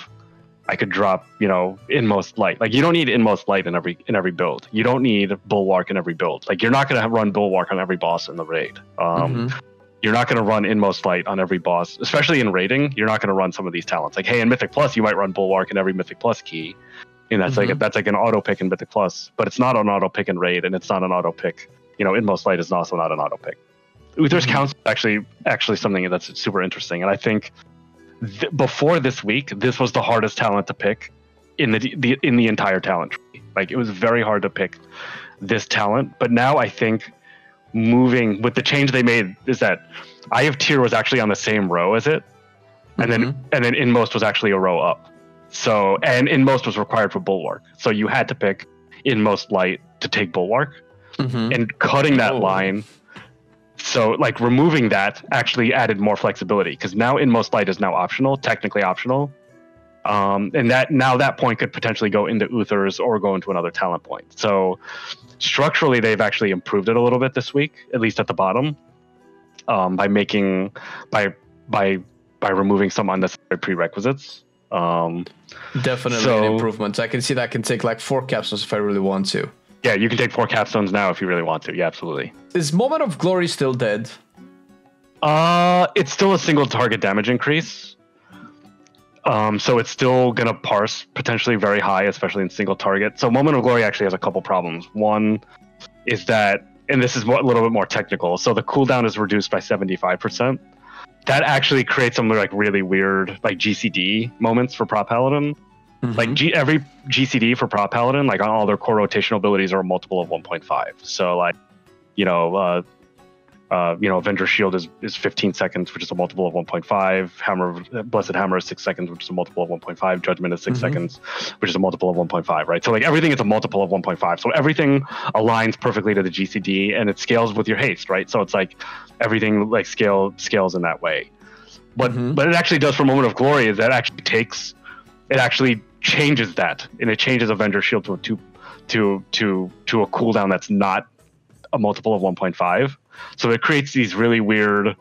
you know, Inmost Light. Like, you don't need Inmost Light in every build. You don't need Bulwark in every build. Like, you're not going to run Bulwark on every boss in the raid. You're not going to run Inmost Light on every boss, especially in raiding. You're not going to run some of these talents. Like, hey, in Mythic Plus, you might run Bulwark in every Mythic Plus key, and that's like an auto pick in Mythic Plus. But it's not an auto pick in raid, and it's not an auto pick. You know, Inmost Light is also not an auto pick. Uther's Council is actually something that's super interesting, and I think before this week, this was the hardest talent to pick in the entire talent tree. Like, it was very hard to pick this talent, but now I think moving with the change they made is that Eye of Tyr was actually on the same row as it, and then Inmost was actually a row up. So, and Inmost was required for Bulwark, so you had to pick Inmost Light to take Bulwark, and cutting that line. So, like, removing that actually added more flexibility, because now Inmost Light is now optional, technically optional, and that point could potentially go into Uther's or go into another talent point. So structurally, they've actually improved it a little bit this week, at least at the bottom, by removing some unnecessary prerequisites. Definitely an improvement. I can see that I can take like 4 capsules if I really want to. Yeah, you can take 4 capstones now if you really want to. Yeah, absolutely. Is Moment of Glory still dead? It's still a single target damage increase. So it's still gonna parse potentially very high, especially in single target. So Moment of Glory actually has a couple problems. One is that, and this is a little bit more technical, so the cooldown is reduced by 75%. That actually creates some like really weird like GCD moments for Prot Paladin. Like every GCD for Prot Paladin, like on all their core rotational abilities, are a multiple of 1.5. So like, you know, Avenger Shield is 15 seconds, which is a multiple of 1.5. Blessed Hammer is 6 seconds, which is a multiple of 1.5. Judgment is 6 seconds, which is a multiple of 1.5, right? So like everything is a multiple of 1.5. So everything aligns perfectly to the GCD, and it scales with your haste, right? So it's like everything like scales in that way. But it actually does for Moment of Glory is that it actually changes that, and it changes Avenger Shield to a cooldown that's not a multiple of 1.5. So it creates these really weird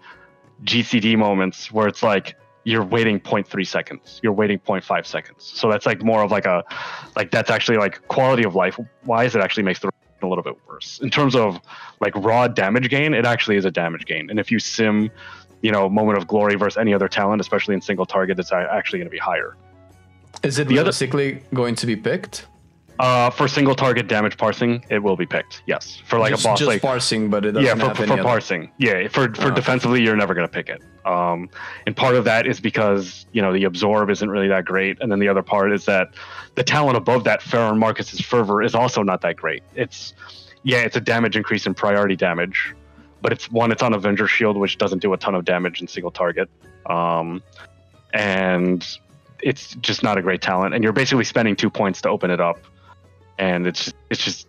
GCD moments where it's like you're waiting 0.3 seconds, you're waiting 0.5 seconds. So that's like more of that's actually like quality of life wise, it actually makes the a little bit worse. In terms of like raw damage gain, it actually is a damage gain. And if you sim, Moment of Glory versus any other talent, especially in single target, it's actually going to be higher. Is it realistically going to be picked? For single target damage parsing, it will be picked. Yes, for like a boss, just like parsing, but it doesn't have for parsing. Yeah, for defensively, you're never going to pick it. And part of that is because the absorb isn't really that great, and then the other part is that the talent above that, Farron Marcus's Fervor, is also not that great. It's a damage increase in priority damage, but it's on Avenger Shield, which doesn't do a ton of damage in single target, and it's just not a great talent. And you're basically spending 2 points to open it up. And it's just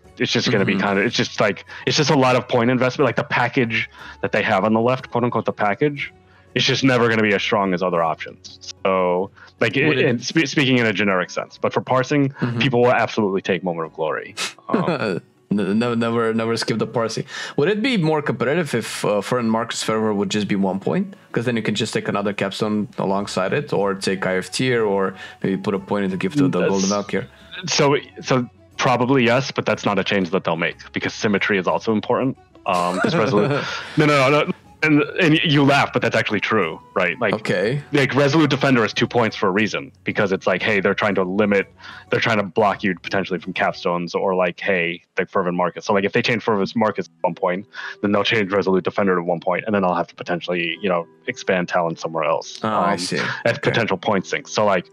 going to be it's just a lot of point investment. Like the package that they have on the left, quote unquote, the package, it's just never going to be as strong as other options. So speaking in a generic sense, but for parsing, people will absolutely take Moment of Glory. Never skip the parsing. Would it be more competitive if Farron Marcus Fervor would just be 1 point? Because then you can just take another capstone alongside it, or take IF-Tier, or maybe put a point in to give to the Golden Valkyrie. So probably yes, but that's not a change that they'll make because symmetry is also important. Resolute, no, and you laugh, but that's actually true, right? Like, okay, like Resolute Defender is 2 points for a reason, because it's like, hey, they're trying to block you potentially from capstones, or like, hey, like Fervent Marcus. So like, if they change Fervent Marcus at 1 point, then they'll change Resolute Defender to 1 point, and then I'll have to potentially, expand talent somewhere else. I see. At potential point sinks. So like,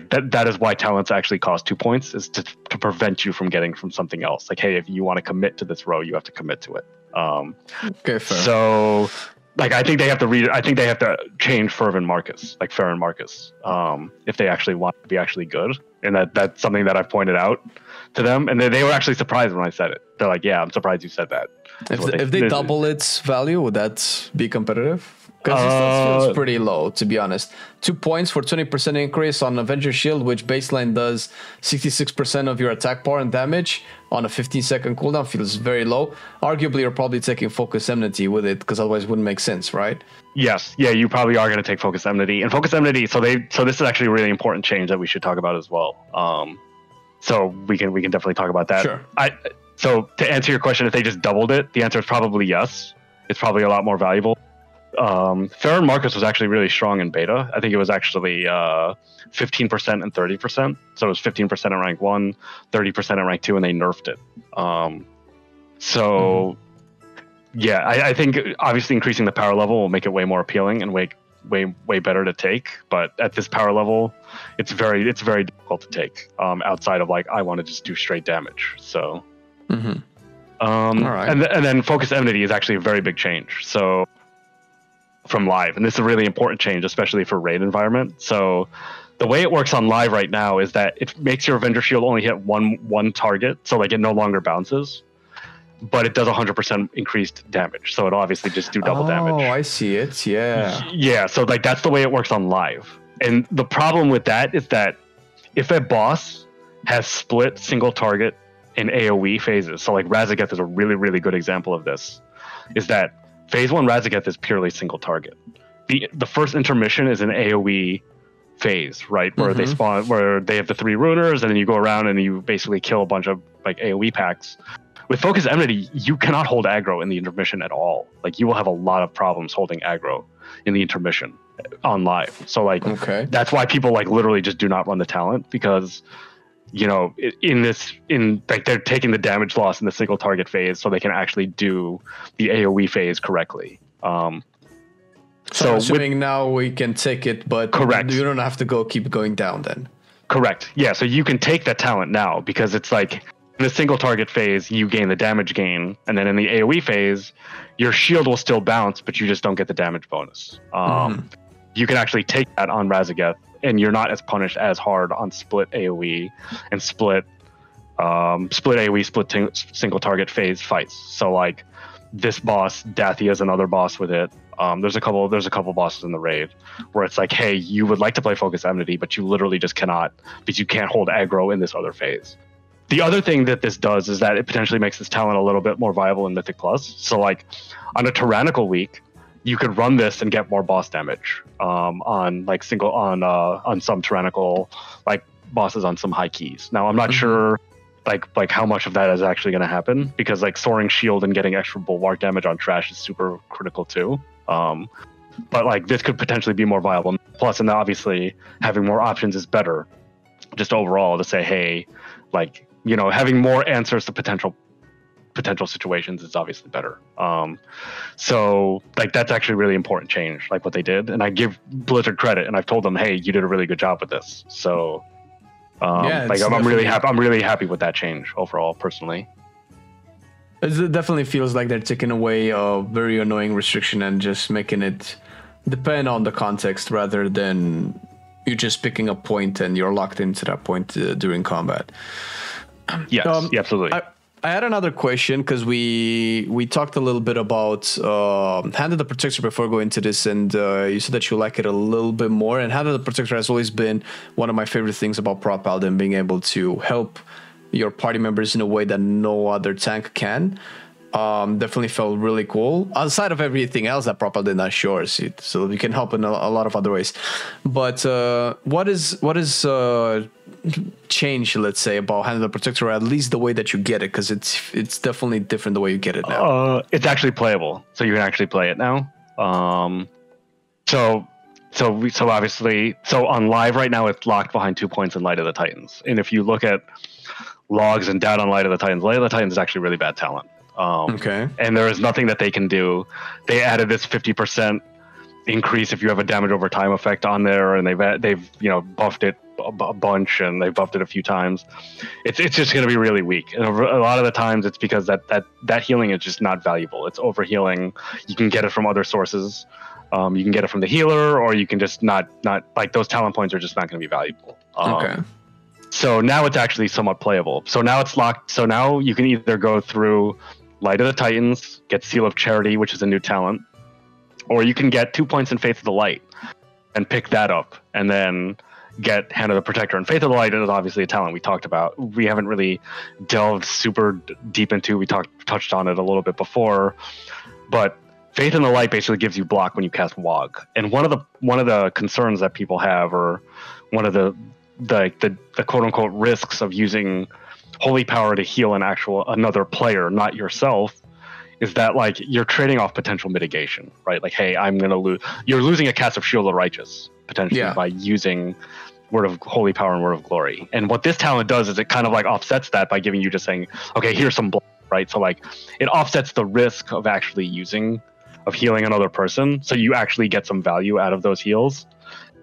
that is why talents actually cost 2 points, is to prevent you from getting from something else. Like, hey, if you want to commit to this row, you have to commit to it. Okay, fair. So, like, I think they have to change Fervent Marcus, like Farron Marcus, if they actually want to be actually good. And that's something that I've pointed out to them, and they were actually surprised when I said it. They're like, "Yeah, I'm surprised you said that." If they double its value, would that be competitive? Because this feels pretty low, to be honest. 2 points for 20% increase on Avenger Shield, which baseline does 66% of your attack power and damage on a 15-second cooldown, feels very low. Arguably, you're probably taking Focus Enmity with it, because otherwise it wouldn't make sense, right? Yes, yeah, you probably are going to take Focus Enmity. And Focus Enmity, so this is actually a really important change that we should talk about as well. So we can definitely talk about that. Sure. So to answer your question, if they just doubled it, the answer is probably yes. It's probably a lot more valuable. Farron Marcus was actually really strong in beta. I think it was actually 15% and 30%. So it was 15% at rank 1, 30% at rank 2, and they nerfed it. Yeah, I think obviously increasing the power level will make it way more appealing and way better to take. But at this power level, it's very difficult to take outside of like, I want to just do straight damage. So, all right. And then Focus Enmity is actually a very big change. So from live, and this is a really important change, especially for raid environment. So the way it works on live right now is that it makes your Avenger Shield only hit one target, so like it no longer bounces, but it does 100% increased damage. So it'll obviously just do double damage. Oh, I see it. Yeah. Yeah. So like that's the way it works on live. And the problem with that is that if a boss has split single target in AoE phases, so like Razageth is a really, really good example of this, is that Phase 1 Razageth is purely single target. The first intermission is an AoE phase, right? Where they spawn, where they have the 3 runers, and then you go around and you basically kill a bunch of like AoE packs. With Focus Enmity, you cannot hold aggro in the intermission at all. Like, you will have a lot of problems holding aggro in the intermission on live. So like, that's why people like literally just do not run the talent, because they're taking the damage loss in the single target phase so they can actually do the AoE phase correctly. So assuming now we can take it, but correct. You don't have to keep going down then. Correct. Yeah. So you can take that talent now, because it's like, In a single target phase, you gain the damage gain, and then in the AoE phase, your shield will still bounce, but you just don't get the damage bonus. You can actually take that on Razageth, and you're not as punished as hard on split AoE and split AoE, split single target phase fights. So like this boss, Dathia is another boss with it. There's a couple bosses in the raid where it's like, hey, you would like to play Focus Enmity, but you literally just cannot because you can't hold aggro in this other phase. The other thing that this does is that it potentially makes this talent a little bit more viable in Mythic Plus. So like on a Tyrannical week, you could run this and get more boss damage on some Tyrannical like bosses on some high keys. Now I'm not sure like how much of that is actually going to happen, because like Soaring Shield and getting extra bulwark damage on trash is super critical too. But like this could potentially be more viable. Plus, and obviously having more options is better. Just overall to say, hey, like, you know, having more answers to potential situations is obviously better. So like that's actually a really important change, like what they did. And I give Blizzard credit, and I've told them, hey, you did a really good job with this. So like I'm really happy with that change overall, personally. It definitely feels like they're taking away a very annoying restriction and just making it depend on the context rather than you just picking a point and you're locked into that point during combat. Yes, absolutely. I had another question because we talked a little bit about Hand of the Protector before going into this, and you said that you like it a little bit more. And Hand of the Protector has always been one of my favorite things about Prot Paladin, being able to help your party members in a way that no other tank can. Definitely felt really cool. Outside of everything else that Prot Paladin assures, so you can help in a lot of other ways. But what is change, let's say, about Hand of the Protector, or at least the way that you get it, because it's definitely different the way you get it now. It's actually playable, so you can actually play it now. So obviously, on live right now, it's locked behind 2 points in Light of the Titans. And if you look at logs and data on Light of the Titans is actually really bad talent. Okay. And there is nothing that they can do. They added this 50% increase if you have a damage over time effect on there, and they've buffed it a bunch, and they've buffed it a few times. It's just going to be really weak, and a lot of the times it's because that healing is just not valuable. It's over healing. You can get it from other sources. You can get it from the healer, or you can just not like those talent points are just not going to be valuable. Okay. So now it's actually somewhat playable. So now it's locked. So now you can either go through Light of the Titans, get Seal of Charity, which is a new talent, or you can get 2 points in Faith of the Light and pick that up, and then get Hand of the Protector. And Faith of the Light is obviously a talent we talked about. We haven't really delved super deep into. We touched on it a little bit before, but Faith in the Light basically gives you block when you cast Wog. And one of the concerns that people have, or one of the quote unquote risks of using Holy Power to heal another player, not yourself, is that like you're trading off potential mitigation, right? Like, hey, I'm gonna lose. You're losing a cast of Shield of Righteous potentially by using Word of Holy Power and Word of Glory. And what this talent does is it kind of like offsets that by giving you just saying, okay, here's some block, right? So like it offsets the risk of actually healing another person, so you actually get some value out of those heals.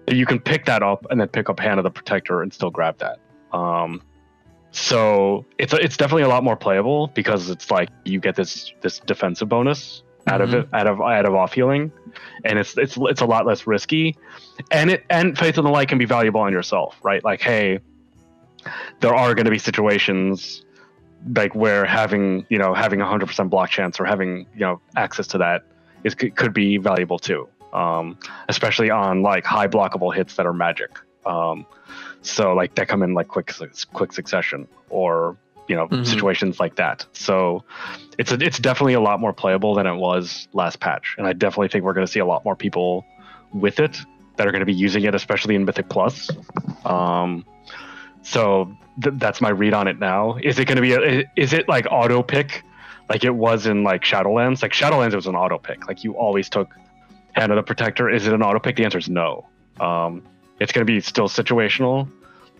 You can pick that up and then pick up Hand of the Protector and still grab that. So it's definitely a lot more playable, because it's like you get this defensive bonus out of it, out of off healing, and it's a lot less risky, and Faith in the Light can be valuable on yourself, right? Like, hey, there are going to be situations like where having 100% block chance, or having access to that could be valuable too, especially on like high blockable hits that are magic. So like that come in like quick succession, or situations like that. So it's definitely a lot more playable than it was last patch, and I definitely think we're going to see a lot more people with it that are going to be using it, especially in Mythic Plus. So that's my read on it now. Is it going to be is it like auto pick like it was in like Shadowlands? Like Shadowlands, it was an auto pick. Like you always took Hand of the Protector. Is it an auto pick? The answer is no. It's going to be still situational,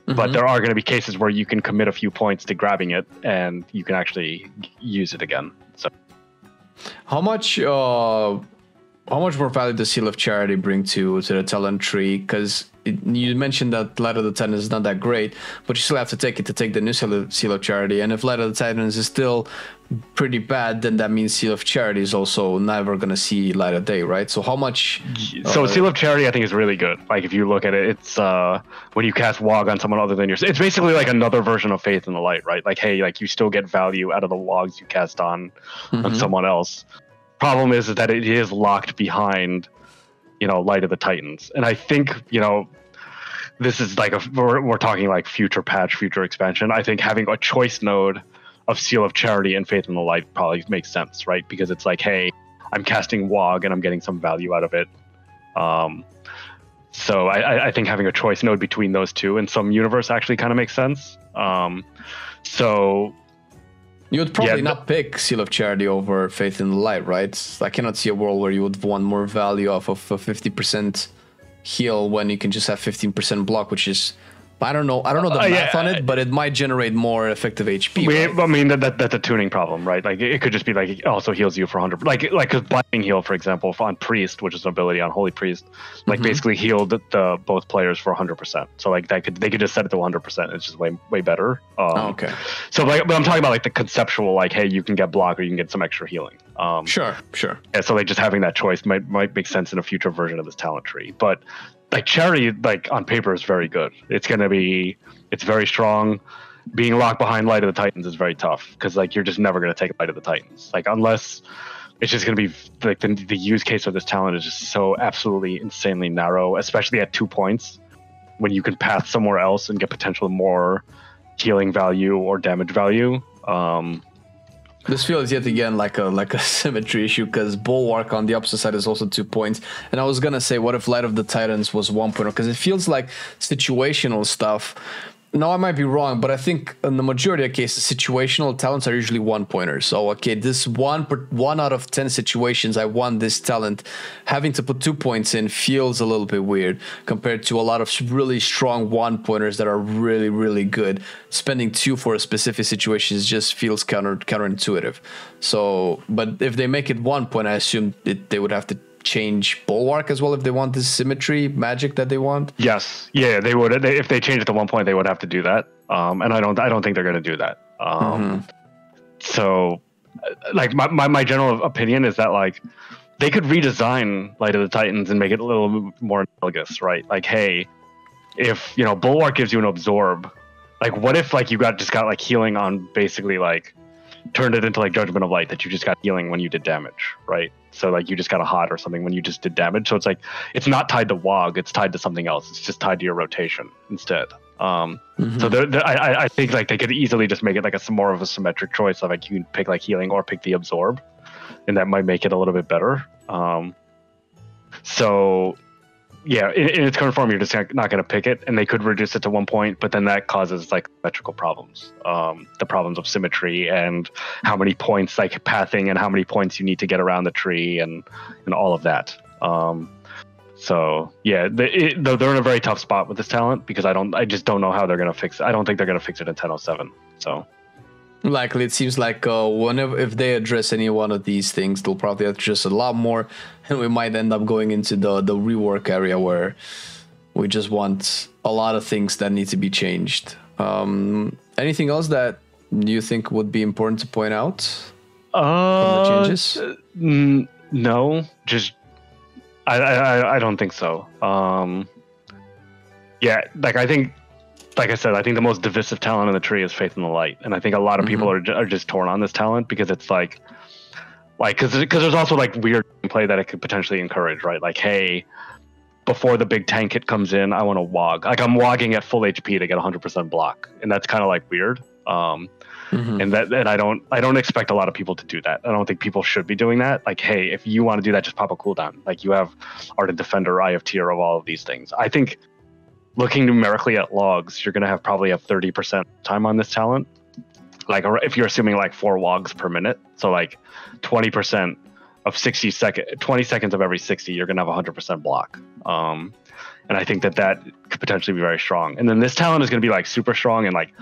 but there are going to be cases where you can commit a few points to grabbing it, and you can actually use it again. So, how much more value does Seal of Charity bring to the talent tree? Because you mentioned that Light of the Titans is not that great, but you still have to take it to take the new Seal of Charity. And if Light of the Titans is still pretty bad, then that means Seal of Charity is also never going to see light of day, right? So how much... So Seal of Charity, I think, is really good. Like, if you look at it, it's when you cast Wog on someone other than yourself. It's basically like another version of Faith in the Light, right? Like, hey, like you still get value out of the Wogs you cast on someone else. Problem is that it is locked behind, Light of the Titans. And I think, this is like we're talking like future patch, future expansion. I think having a choice node of Seal of Charity and Faith in the Light probably makes sense, right? Because it's like, hey, I'm casting Wog and I'm getting some value out of it. So I think having a choice node between those two in some universe actually kind of makes sense. So you would probably not pick Seal of Charity over Faith in the Light, right? I cannot see a world where you would want more value off of a 50% heal when you can just have 15% block, which is... I don't know the math on it, but it might generate more effective HP. Right? I mean, that's a tuning problem, right? Like, it could just be like it also heals you for 100. Like because Blinding Heal, for example, on Priest, which is an ability on Holy Priest, like basically healed the both players for 100%. So like they could just set it to 100%. It's just way better. Okay. So but I'm talking about like the conceptual, like, hey, you can get block or you can get some extra healing. Sure. Yeah. So like just having that choice might make sense in a future version of this talent tree, but. Like Charity, like on paper, is very good. It's very strong. Being locked behind Light of the Titans is very tough because like you're just never gonna take Light of the Titans. Like unless it's just gonna be like the use case of this talent is just so absolutely insanely narrow, especially at 2 points when you can path somewhere else and get potentially more healing value or damage value. This feels yet again like a symmetry issue because Bulwark on the opposite side is also 2 points. And I was gonna say, what if Light of the Titans was 1 point? Because it feels like situational stuff. No, I might be wrong, but I think in the majority of cases, situational talents are usually 1 pointers. So, okay, this one out of 10 situations I want this talent, having to put 2 points in feels a little bit weird compared to a lot of really strong 1 pointers that are really, really good. Spending 2 for a specific situation just feels counterintuitive. So, but if they make it 1 point, I assume they would have to change Bulwark as well if they want this symmetry magic that they want. Yes, yeah, they would. If they change it to 1 point, they would have to do that. And I don't think they're going to do that. So, like my general opinion is that like they could redesign Light of the Titans and make it a little more analogous, right? Like, hey, if Bulwark gives you an absorb, like what if like you got like healing on basically like turned it into like Judgment of Light that you just got healing when you did damage, right? So like you just got a hot or something when you just did damage. So it's like it's not tied to Wog, it's tied to something else. It's just tied to your rotation instead. So I think like they could easily just make it like more of a symmetric choice of like you can pick like healing or pick the absorb, and that might make it a little bit better. So yeah, in its current form, you're just not going to pick it, and they could reduce it to 1 point, but then that causes like symmetrical problems, the problems of symmetry and how many points like pathing and how many points you need to get around the tree and all of that. So yeah, they're in a very tough spot with this talent because I just don't know how they're going to fix it. I don't think they're going to fix it in 10.07. So. Likely, it seems like if they address any one of these things, they'll probably address a lot more, and we might end up going into the rework area where we just want a lot of things that need to be changed. Anything else that you think would be important to point out from the changes? No, just I don't think so. Yeah, like I think. Like I said, I think the most divisive talent in the tree is Faith in the Light, and I think a lot of people are just torn on this talent because it's like because there's also like weird play that it could potentially encourage, right? Like, hey, before the big tank hit comes in, I want to Wog. Like I'm Wogging at full HP to get 100% block, and that's kind of like weird. And I don't expect a lot of people to do that. I don't think people should be doing that. Like, hey, if you want to do that, just pop a cooldown. Like you have Ardent Defender, Eye of Tear of all of these things. I think. Looking numerically at logs, you're going to have probably 30% time on this talent. Like if you're assuming like 4 wogs per minute. So like 20% of 20 seconds of every 60, you're going to have 100% block. And I think that could potentially be very strong. And then this talent is going to be like super strong. And like,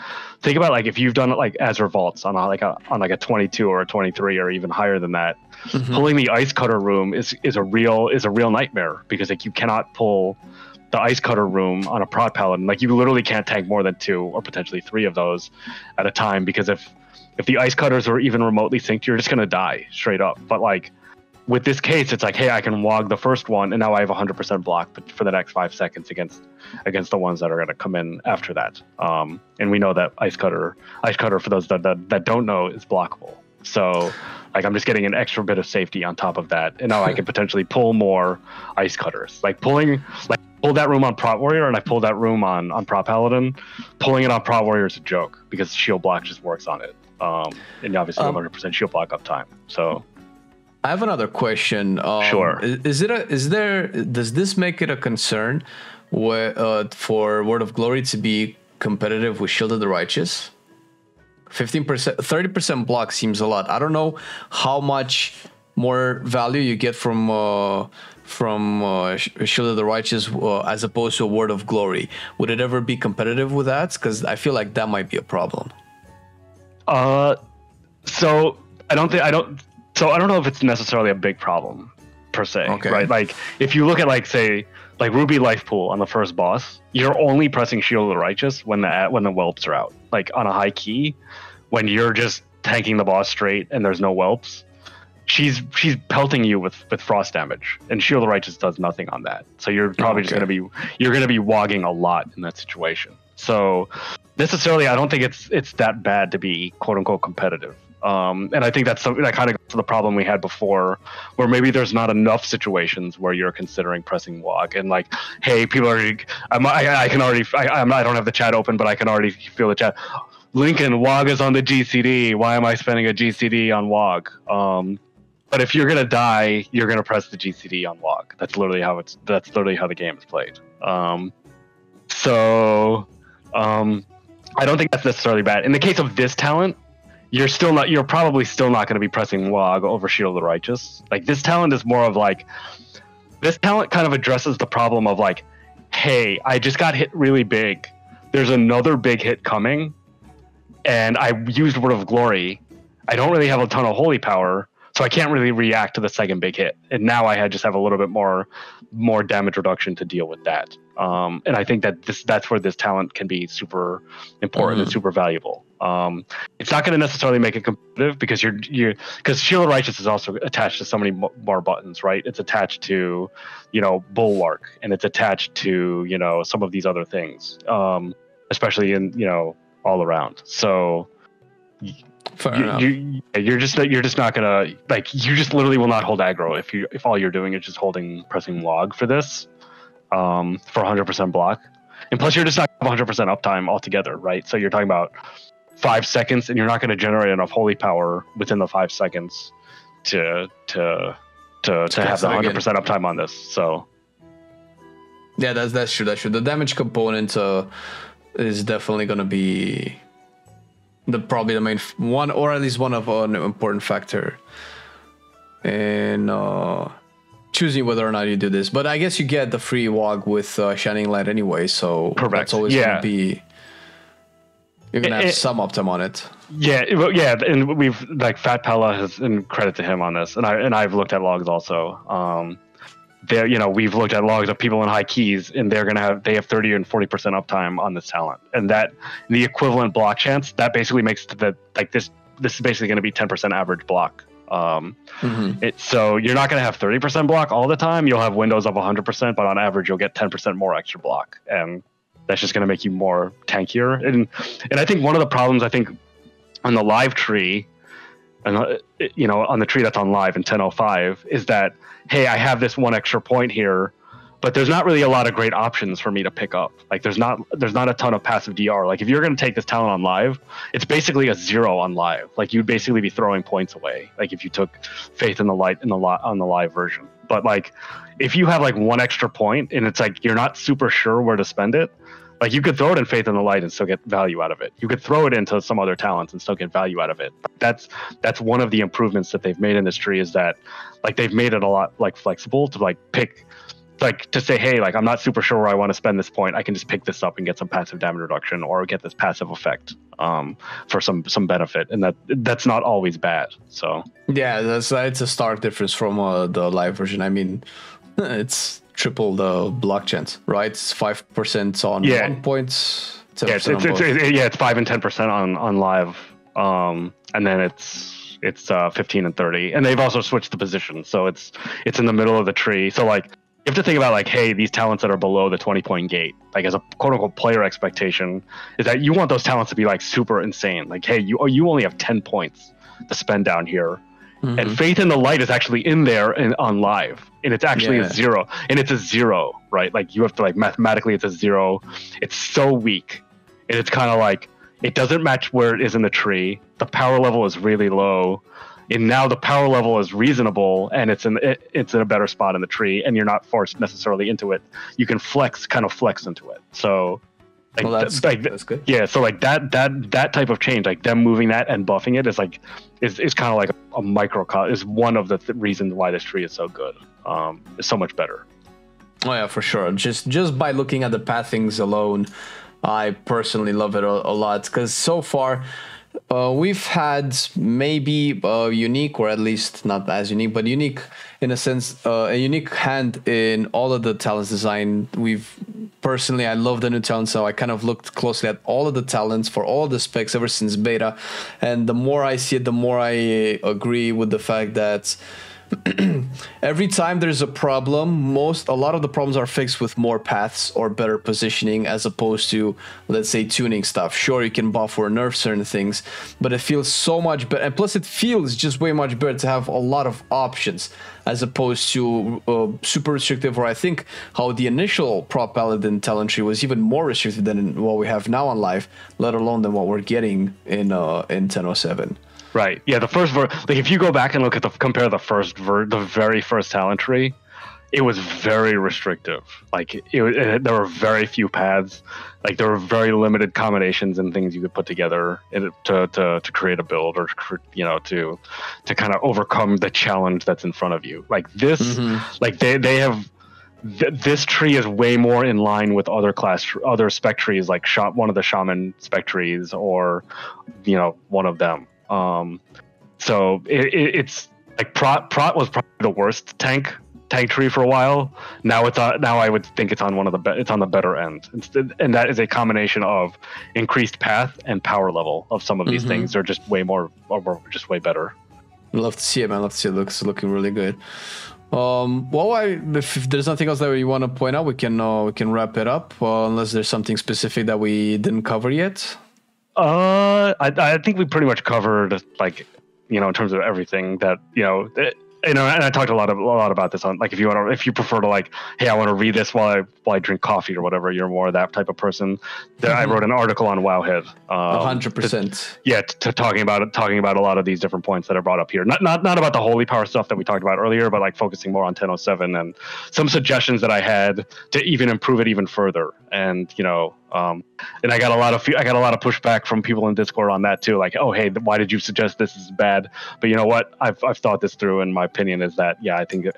think about like if you've done it like as revolts on like a 22 or a 23 or even higher than that, pulling the Ice Cutter Room is a real nightmare because like you cannot pull the Ice Cutter room on a Prot Paladin, like you literally can't tank more than 2 or potentially 3 of those at a time, because if the Ice Cutters are even remotely synced, you're just gonna die straight up. But like with this case, it's like, hey, I can wog the first one, and now I have 100% block for the next 5 seconds against the ones that are going to come in after that. And we know that Ice Cutter, for those that don't know, is blockable. So like I'm just getting an extra bit of safety on top of that, and now I can potentially pull more Ice Cutters. Like pull that room on Prot Warrior, and I pulled that room on Prot Paladin. Pulling it on Prot Warrior is a joke because shield block just works on it, and obviously 100% shield block uptime. So. I have another question. Sure. Does this make it a concern for Word of Glory to be competitive with Shield of the Righteous? 15%, 30% block seems a lot. I don't know how much more value you get from Shield of the Righteous as opposed to a Word of Glory. Would it ever be competitive with that? Because I feel like that might be a problem. So I don't know if it's necessarily a big problem per se, right? Like if you look at like say like Ruby Life Pool on the first boss, you're only pressing Shield of the Righteous when the whelps are out. Like on a high key, when you're just tanking the boss straight and there's no whelps, she's pelting you with frost damage, and Shield of the Righteous does nothing on that. So you're probably just gonna be wogging a lot in that situation. So necessarily, I don't think it's that bad to be quote unquote competitive. And I think that's something that kind of goes to the problem we had before, where maybe there's not enough situations where you're considering pressing WOG, and like, hey, people are, I don't have the chat open, but I can already feel the chat. Lincoln, WOG is on the GCD. Why am I spending a GCD on WOG? But if you're gonna die, you're gonna press the GCD on WOG. That's literally how the game is played. I don't think that's necessarily bad. In the case of this talent, you're probably still not going to be pressing WOG over Shield of the Righteous. Like this talent is more of like, this talent kind of addresses the problem of like, hey, I just got hit really big. There's another big hit coming, and I used Word of Glory. I don't really have a ton of holy power, so I can't really react to the second big hit. And now I just have a little bit more damage reduction to deal with that. And I think that's where this talent can be super important and super valuable. It's not going to necessarily make it competitive because because Shield of Righteous is also attached to so many more buttons, right? It's attached to, Bulwark, and it's attached to, some of these other things, especially in, all around. So you're just not gonna, like, you just literally will not hold aggro if all you're doing is just pressing WOG for this, for 100% block, and plus you're just not 100% uptime altogether, right? So you're talking about 5 seconds, and you're not going to generate enough holy power within the 5 seconds to have the 100% uptime on this. So yeah, that's true. The damage component is definitely going to be probably the main one, or at least one of an important factor in choosing whether or not you do this. But I guess you get the free WOG with Shining Light anyway, so that's always going to be. You're gonna have some uptime on it. Yeah, and we've like Fat Pella has, and credit to him on this, and I've looked at logs also. We've looked at logs of people in high keys, and they have 30 and 40% uptime on this talent, and that the equivalent block chance that basically makes this is basically going to be 10% average block. So you're not going to have 30% block all the time. You'll have windows of 100%, but on average you'll get 10% more extra block, and that's just going to make you more tankier. And I think one of the problems, I think, on the live tree, and on the tree that's on live in 10.05, is that, hey, I have this one extra point here, but there's not really a lot of great options for me to pick up. Like there's not a ton of passive DR. Like if you're going to take this talent on live, it's basically a 0 on live. Like you'd basically be throwing points away. Like if you took Faith in the Light on the live version. But like if you have like one extra point and it's like you're not super sure where to spend it, like you could throw it in Faith in the Light and still get value out of it. You could throw it into some other talents and still get value out of it. That's one of the improvements that they've made in this tree, is that like they've made it a lot like flexible to like pick, like to say, hey, like I'm not super sure where I want to spend this point. I can just pick this up and get some passive damage reduction or get this passive effect for some benefit, and that's not always bad. So yeah, it's a stark difference from the live version. I mean, It's triple the block chance, right? It's 5% on 1 point. 10% it's 5 and 10% on live, and then it's 15 and 30, and they've also switched the position, so it's in the middle of the tree. So like you have to think about like, hey, these talents that are below the 20-point gate, like as a quote unquote player expectation, is that you want those talents to be like super insane. Like, hey, you only have 10 points to spend down here. Mm-hmm. And Faith in the Light is actually in there on live, and it's actually a 0, and it's a 0, right? Like you have to like mathematically, it's a 0. It's so weak, and it's kind of like it doesn't match where it is in the tree. The power level is really low, and now the power level is reasonable, and it's in a better spot in the tree, and you're not forced necessarily into it. You can flex into it. So. Like, well, that's good. Yeah, so like that type of change, like them moving that and buffing it is like is kind of like a micro is one of the reasons why this tree is so good. It's so much better. Oh yeah, for sure. Just by looking at the pathings alone, I personally love it a lot, because so far we've had maybe a unique, or at least not as unique, but unique in a sense, a unique hand in all of the talents design. Personally, I love the new talents, so I kind of looked closely at all of the talents for all the specs ever since beta, and the more I see it, the more I agree with the fact that every time there's a problem, a lot of the problems are fixed with more paths or better positioning, as opposed to, let's say, tuning stuff. Sure, you can buff or nerf certain things, but it feels so much better, and plus it feels just way much better to have a lot of options, as opposed to super restrictive, or I think how the initial Prot Paladin talent tree was even more restrictive than what we have now on live, let alone than what we're getting in 10.07. Right. Yeah. The first like if you go back and look at compare the very first talent tree, it was very restrictive. Like there were very few paths. Like there were very limited combinations and things you could put together to create a build, or to kind of overcome the challenge that's in front of you. Like this, like they have. This tree is way more in line with other spec trees, like one of the shaman spec trees, or one of them. So it's like Prot was probably the worst tank tree for a while. Now I would think it's on it's on the better end. And that is a combination of increased path and power level of some of these things. They're just just way better. Love to see it, man. Love to see it. Looks looking really good. If there's nothing else that you want to point out, we can wrap it up, unless there's something specific that we didn't cover yet. I think we pretty much covered, like, in terms of everything that, and I talked a lot about this on, like, if you prefer to, like, hey, I want to read this while I drink coffee or whatever, you're more that type of person. Then I wrote an article on Wowhead. 100%. Talking about a lot of these different points that are brought up here. Not about the holy power stuff that we talked about earlier, but like focusing more on 10.07 and some suggestions that I had to even improve it even further. And and I got a lot of pushback from people in Discord on that too. Like, oh, hey, why did you suggest this is bad? But you know what? I've thought this through, and my opinion is that I think it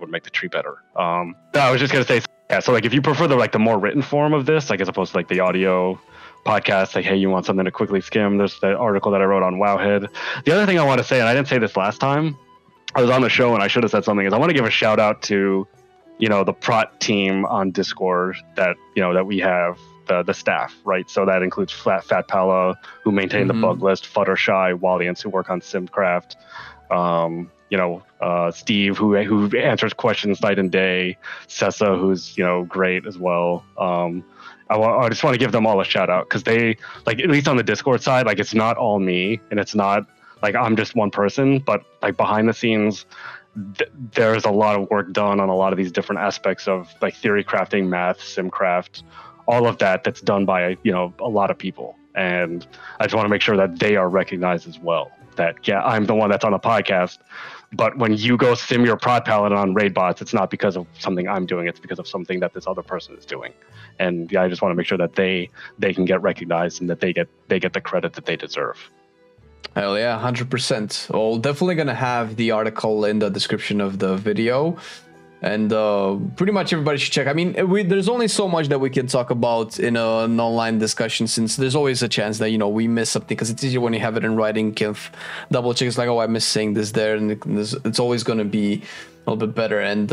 would make the tree better. I was just gonna say, so like if you prefer the more written form of this, like as opposed to like the audio podcast, like, hey, you want something to quickly skim, there's the article that I wrote on Wowhead. The other thing I want to say, and I didn't say this last time, I was on the show and I should have said something, is I want to give a shout out to the Prot team on Discord that that we have. The staff, right? So that includes Fat Pala, who maintain the bug list, Fluttershy, Wallians, who work on Simcraft, Steve, who answers questions night and day, Sessa, who's great as well. I just want to give them all a shout out, because they, like, at least on the Discord side, like, it's not all me, and it's not like I'm just one person, but like behind the scenes, there's a lot of work done on a lot of these different aspects of like theory crafting, math, Simcraft, all of that's done by a lot of people, and I just want to make sure that they are recognized as well. That I'm the one that's on the podcast, but when you go sim your Prot Paladin on raid bots, it's not because of something I'm doing; it's because of something that this other person is doing. And I just want to make sure that they can get recognized and that they get the credit that they deserve. Hell yeah, 100%. Well, definitely gonna have the article in the description of the video. And pretty much everybody should check. I mean, there's only so much that we can talk about in an online discussion, since there's always a chance that, you know, we miss something, because it's easier when you have it in writing. Can double check. It's like, oh, I missed saying this there, and it's always going to be a little bit better. And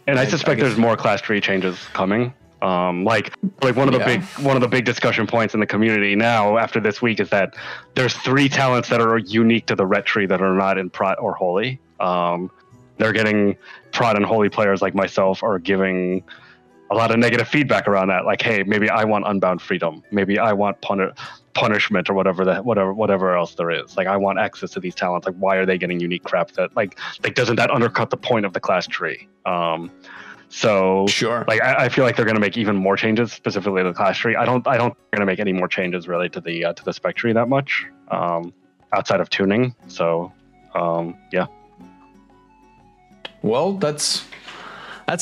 I suspect there's more class tree changes coming. Like one of the big discussion points in the community now after this week is that there's 3 talents that are unique to the ret tree that are not in Prot or Holy. They're getting Prot and Holy players like myself are giving a lot of negative feedback around that. Like, hey, maybe I want Unbound Freedom. Maybe I want punishment or whatever else there is. Like, I want access to these talents. Like, why are they getting unique crap that like doesn't that undercut the point of the class tree? So sure. Like, I feel like they're going to make even more changes specifically to the class tree. I don't think they're going to make any more changes really to the spec tree that much outside of tuning. So yeah. Well, that's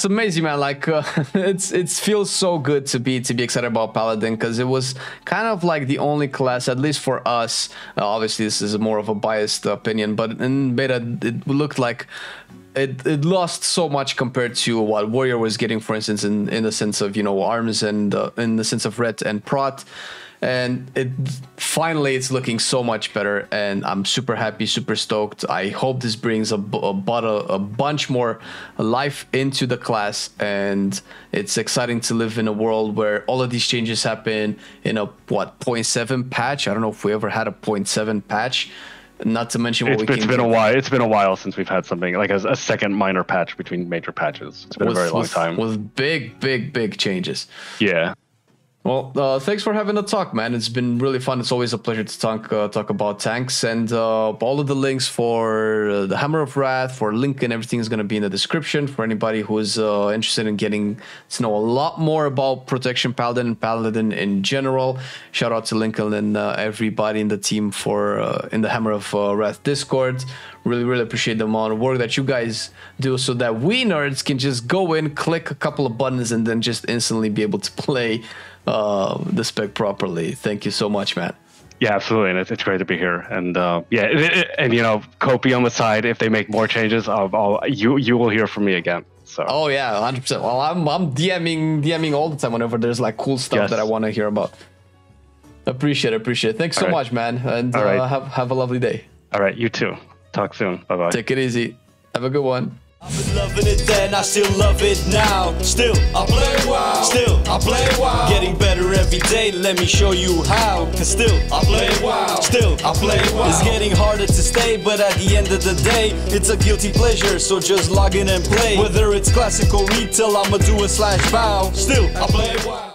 amazing, man. Like it feels so good to be excited about Paladin, because it was kind of like the only class, at least for us. Obviously, this is more of a biased opinion, but in beta, it looked like it lost so much compared to what Warrior was getting, for instance, in the sense of, you know, arms and in the sense of ret and prot. And finally it's looking so much better, and I'm super happy, super stoked. I hope this brings a bunch more life into the class, and it's exciting to live in a world where all of these changes happen in a 0.7 patch. I don't know if we ever had a 0.7 patch. Not to mention what it's been a while. It's been a while since we've had something like a second minor patch between major patches. It's been a very long time with big changes. Yeah. Well, thanks for having the talk, man. It's been really fun. It's always a pleasure to talk about tanks, and all of the links for the Hammer of Wrath, for Link, and everything is going to be in the description for anybody who is interested in getting to know a lot more about Protection Paladin and Paladin in general. Shout out to Lincoln and everybody in the team for in the Hammer of Wrath Discord. Really appreciate the amount of work that you guys do, so that we nerds can just go in, click a couple of buttons, and then just instantly be able to play the spec properly. Thank you so much, man. Yeah, absolutely, and it's great to be here. And and you know, Kopi on the side. If they make more changes, you will hear from me again. So. Oh yeah, 100%. Well, I'm DMing all the time whenever there's like cool stuff that I want to hear about. Appreciate it. Thanks so much, man, and have a lovely day. All right, you too. Talk soon. Bye bye. Take it easy. Have a good one. I've been loving it then, I still love it now. Still, I play WoW. Still, I play WoW. Getting better every day, let me show you how. Cause still, I play WoW. Still, I play WoW. It's getting harder to stay, but at the end of the day, it's a guilty pleasure, so just log in and play. Whether it's classical retail, I'ma do a /bow. Still, I play WoW.